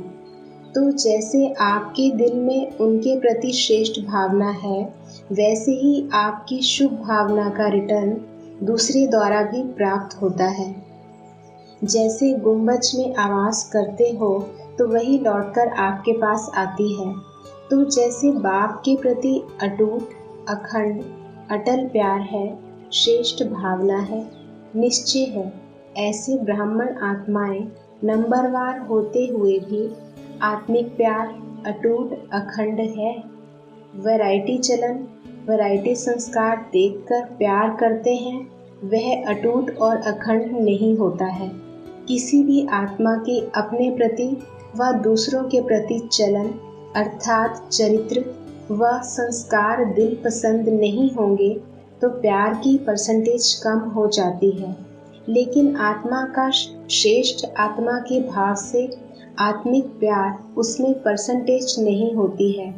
तो जैसे आपके दिल में उनके प्रति श्रेष्ठ भावना है, वैसे ही आपकी शुभ भावना का रिटर्न दूसरे द्वारा भी प्राप्त होता है। जैसे गुंबज में आवास करते हो तो वही लौटकर आपके पास आती है। तो जैसे बाप के प्रति अटूट, अखंड, अटल प्यार है, श्रेष्ठ भावना है, निश्चय है, ऐसे ब्राह्मण आत्माएं नंबरवार होते हुए भी आत्मिक प्यार अटूट अखंड है। वैरायटी चलन, वैरायटी संस्कार देखकर प्यार करते हैं, वह अटूट और अखंड नहीं होता है। किसी भी आत्मा के अपने प्रति व दूसरों के प्रति चलन अर्थात चरित्र व संस्कार दिल पसंद नहीं होंगे तो प्यार की परसेंटेज कम हो जाती है। लेकिन आत्मा का श्रेष्ठ आत्मा के भाव से आत्मिक प्यार, उसमें परसेंटेज नहीं होती है।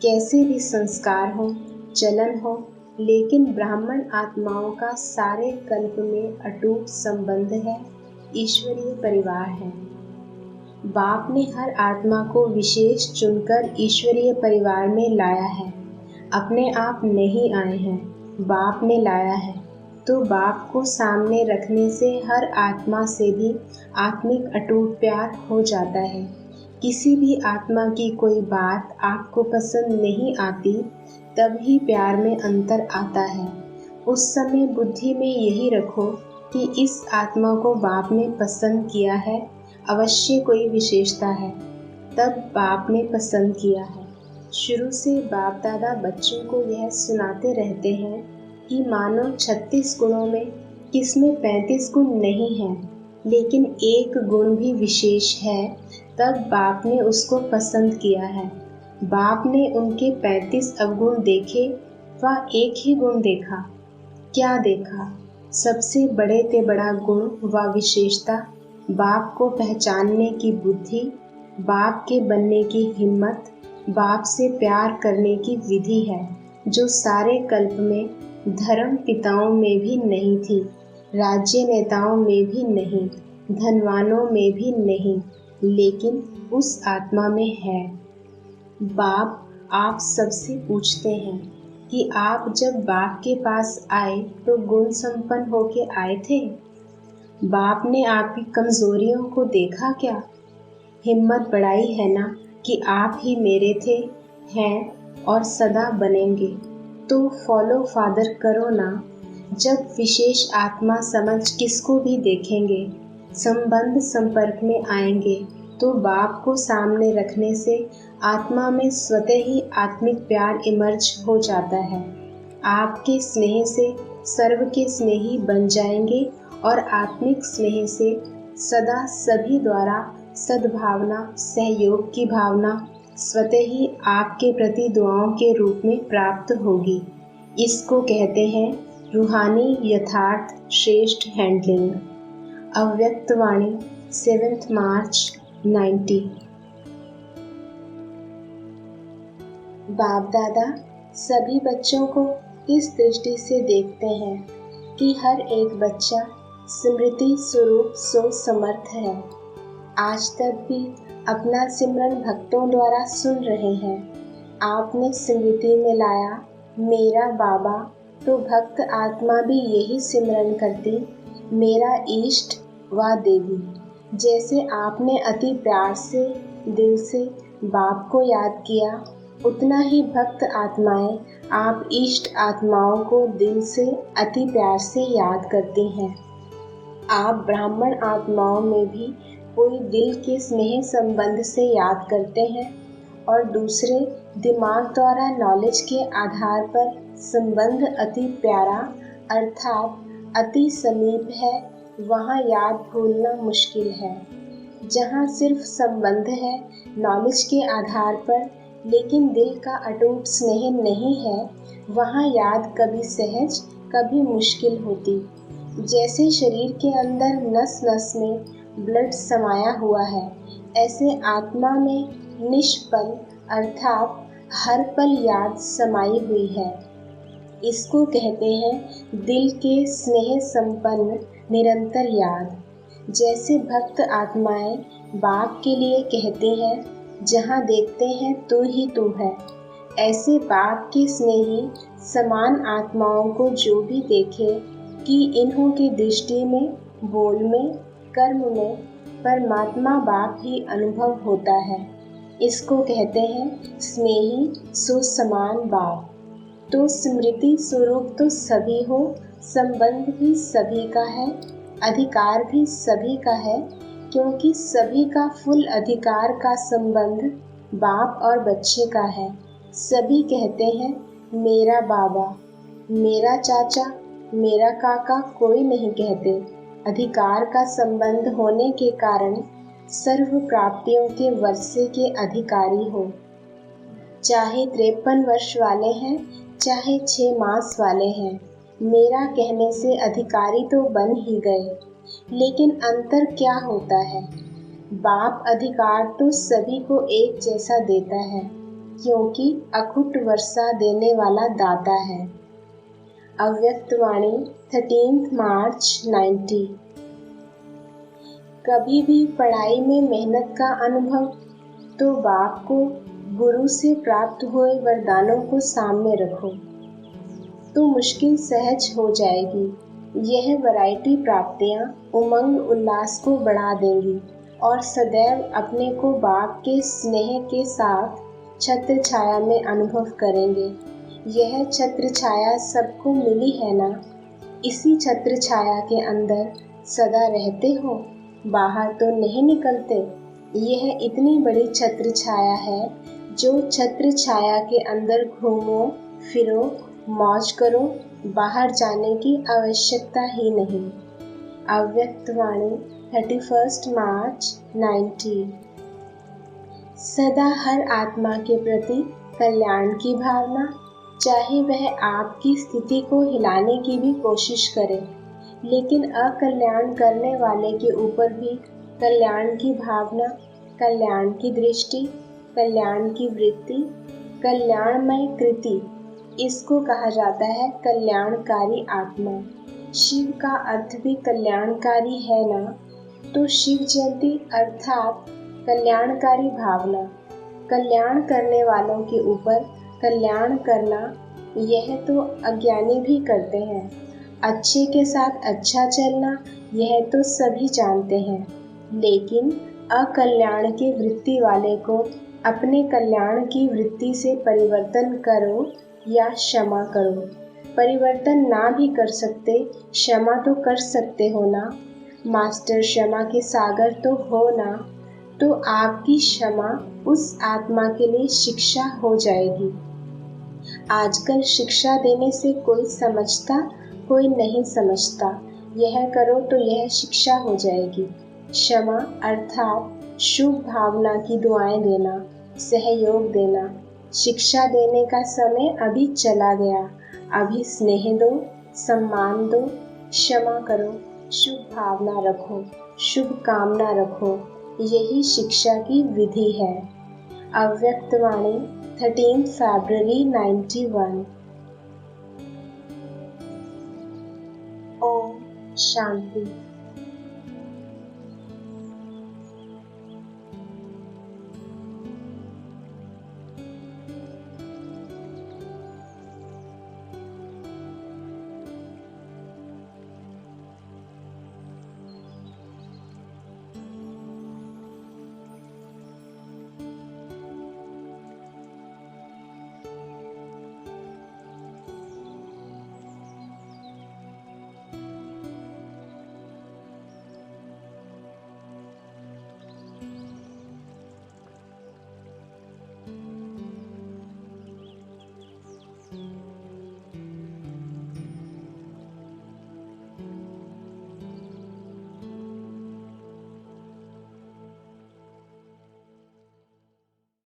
कैसे भी संस्कार हो, चलन हो, लेकिन ब्राह्मण आत्माओं का सारे कल्प में अटूट संबंध है, ईश्वरीय परिवार है। बाप ने हर आत्मा को विशेष चुनकर ईश्वरीय परिवार में लाया है। अपने आप नहीं आए हैं, बाप ने लाया है। तो बाप को सामने रखने से हर आत्मा से भी आत्मिक अटूट प्यार हो जाता है। किसी भी आत्मा की कोई बात आपको पसंद नहीं आती, तब ही प्यार में अंतर आता है। उस समय बुद्धि में यही रखो कि इस आत्मा को बाप ने पसंद किया है, अवश्य कोई विशेषता है, तब बाप ने पसंद किया है। शुरू से बाप दादा बच्चों को यह सुनाते रहते हैं कि मानो 36 गुणों में किसमें 35 गुण नहीं हैं, लेकिन एक गुण भी विशेष है, तब बाप ने उसको पसंद किया है। बाप ने उनके 35 अवगुण देखे व एक ही गुण देखा। क्या देखा? सबसे बड़े से बड़ा गुण व विशेषता, बाप को पहचानने की बुद्धि, बाप के बनने की हिम्मत, बाप से प्यार करने की विधि है, जो सारे कल्प में धर्म पिताओं में भी नहीं थी, राज्य नेताओं में भी नहीं, धनवानों में भी नहीं, लेकिन उस आत्मा में है। बाप आप सबसे पूछते हैं कि आप जब बाप के पास आए तो गुण संपन्न होके आए थे? बाप ने आपकी कमजोरियों को देखा क्या? हिम्मत बढ़ाई है ना कि आप ही मेरे थे, हैं और सदा बनेंगे। तो फॉलो फादर करो ना। जब विशेष आत्मा समझ किसको भी देखेंगे, संबंध संपर्क में आएंगे, तो बाप को सामने रखने से आत्मा में स्वतः ही आत्मिक प्यार इमर्ज हो जाता है। आपके स्नेह से सर्व के स्नेही बन जाएंगे और आत्मिक स्नेह से सदा सभी द्वारा सद्भावना, सहयोग की भावना स्वतः ही आपके प्रति दुआओं के रूप में प्राप्त होगी। इसको कहते हैं रूहानी यथार्थ श्रेष्ठ हैंडलिंग। अव्यक्तवाणी 7 मार्च 90। बाप दादा सभी बच्चों को इस दृष्टि से देखते हैं कि हर एक बच्चा स्मृति स्वरूप सो समर्थ है। आज तक भी अपना सिमरन भक्तों द्वारा सुन रहे हैं। आपने स्मृति में लाया मेरा बाबा, तो भक्त आत्मा भी यही सिमरन करती, मेरा इष्ट व देवी। जैसे आपने अति प्यार से दिल से बाप को याद किया, उतना ही भक्त आत्माएं आप इष्ट आत्माओं को दिल से अति प्यार से याद करती हैं। आप ब्राह्मण आत्माओं में भी कोई दिल के स्नेह संबंध से याद करते हैं और दूसरे दिमाग द्वारा नॉलेज के आधार पर संबंध अति प्यारा अर्थात अति समीप है, वहाँ याद भूलना मुश्किल है। जहाँ सिर्फ संबंध है नॉलेज के आधार पर, लेकिन दिल का अटूट स्नेह नहीं है, वहाँ याद कभी सहज कभी मुश्किल होती। जैसे शरीर के अंदर नस नस में ब्लड समाया हुआ है, ऐसे आत्मा में निष्पल अर्थात हर पल याद समाई हुई है। इसको कहते हैं दिल के स्नेह संपन्न निरंतर याद। जैसे भक्त आत्माएं बाप के लिए कहती हैं, जहाँ देखते हैं तू ही तू है, ऐसे बाप के स्नेही समान आत्माओं को जो भी देखे कि इन्हों की दृष्टि में, बोल में, कर्म में परमात्मा बाप ही अनुभव होता है। इसको कहते हैं स्नेही सो समान बाप। तो स्मृति स्वरूप तो सभी हो, संबंध भी सभी का है, अधिकार भी सभी का है, क्योंकि सभी का फुल अधिकार का संबंध बाप और बच्चे का है। सभी कहते हैं मेरा बाबा, मेरा चाचा, मेरा काका कोई नहीं कहते। अधिकार का संबंध होने के कारण सर्व प्राप्तियों के वर्षे के अधिकारी हो। चाहे 53 वर्ष वाले हैं, चाहे 6 मास वाले हैं, मेरा कहने से अधिकारी तो बन ही गए। लेकिन अंतर क्या होता है? बाप अधिकार तो सभी को एक जैसा देता है, क्योंकि अखुट वर्षा देने वाला दाता है। अव्यक्तवाणी 13 मार्च 90। कभी भी पढ़ाई में मेहनत का अनुभव तो बाप को गुरु से प्राप्त हुए वरदानों को सामने रखो, तो मुश्किल सहज हो जाएगी। यह वैरायटी प्राप्तियाँ उमंग उल्लास को बढ़ा देंगी और सदैव अपने को बाप के स्नेह के साथ छत्र छाया में अनुभव करेंगे। यह छत्र छाया सबको मिली है ना? इसी छत्र छाया के अंदर सदा रहते हो, बाहर तो नहीं निकलते। यह इतनी बड़ी छत्र छाया है, जो छत्र छाया के अंदर घूमो फिरो मौज करो, बाहर जाने की आवश्यकता ही नहीं। अव्यक्तवाणी 31 मार्च 90। सदा हर आत्मा के प्रति कल्याण की भावना, चाहे वह आपकी स्थिति को हिलाने की भी कोशिश करे, लेकिन अकल्याण करने वाले के ऊपर भी कल्याण की भावना, कल्याण की दृष्टि, कल्याण की वृत्ति, कल्याणमय कृति, इसको कहा जाता है कल्याणकारी आत्मा। शिव का अर्थ भी कल्याणकारी है ना? तो शिव जयंती अर्थात कल्याणकारी भावना, कल्याण करने वालों के ऊपर कल्याण करना, यह तो अज्ञानी भी करते हैं। अच्छे के साथ अच्छा चलना, यह तो सभी जानते हैं, लेकिन अकल्याण की वृत्ति वाले को अपने कल्याण की वृत्ति से परिवर्तन करो या क्षमा करो। परिवर्तन ना भी कर सकते, क्षमा तो कर सकते हो ना? मास्टर क्षमा के सागर तो हो ना? तो आपकी क्षमा उस आत्मा के लिए शिक्षा हो जाएगी। आजकल शिक्षा देने से कोई समझता, कोई नहीं समझता। यह करो तो यह शिक्षा हो जाएगी। क्षमा अर्थात शुभ भावना की दुआएं देना, सहयोग देना। शिक्षा देने का समय अभी चला गया। अभी स्नेह दो, सम्मान दो, क्षमा करो, शुभ भावना रखो, शुभ कामना रखो। यही शिक्षा की विधि है। अव्यक्तवाणी 13 फरवरी 91। ओम शांति।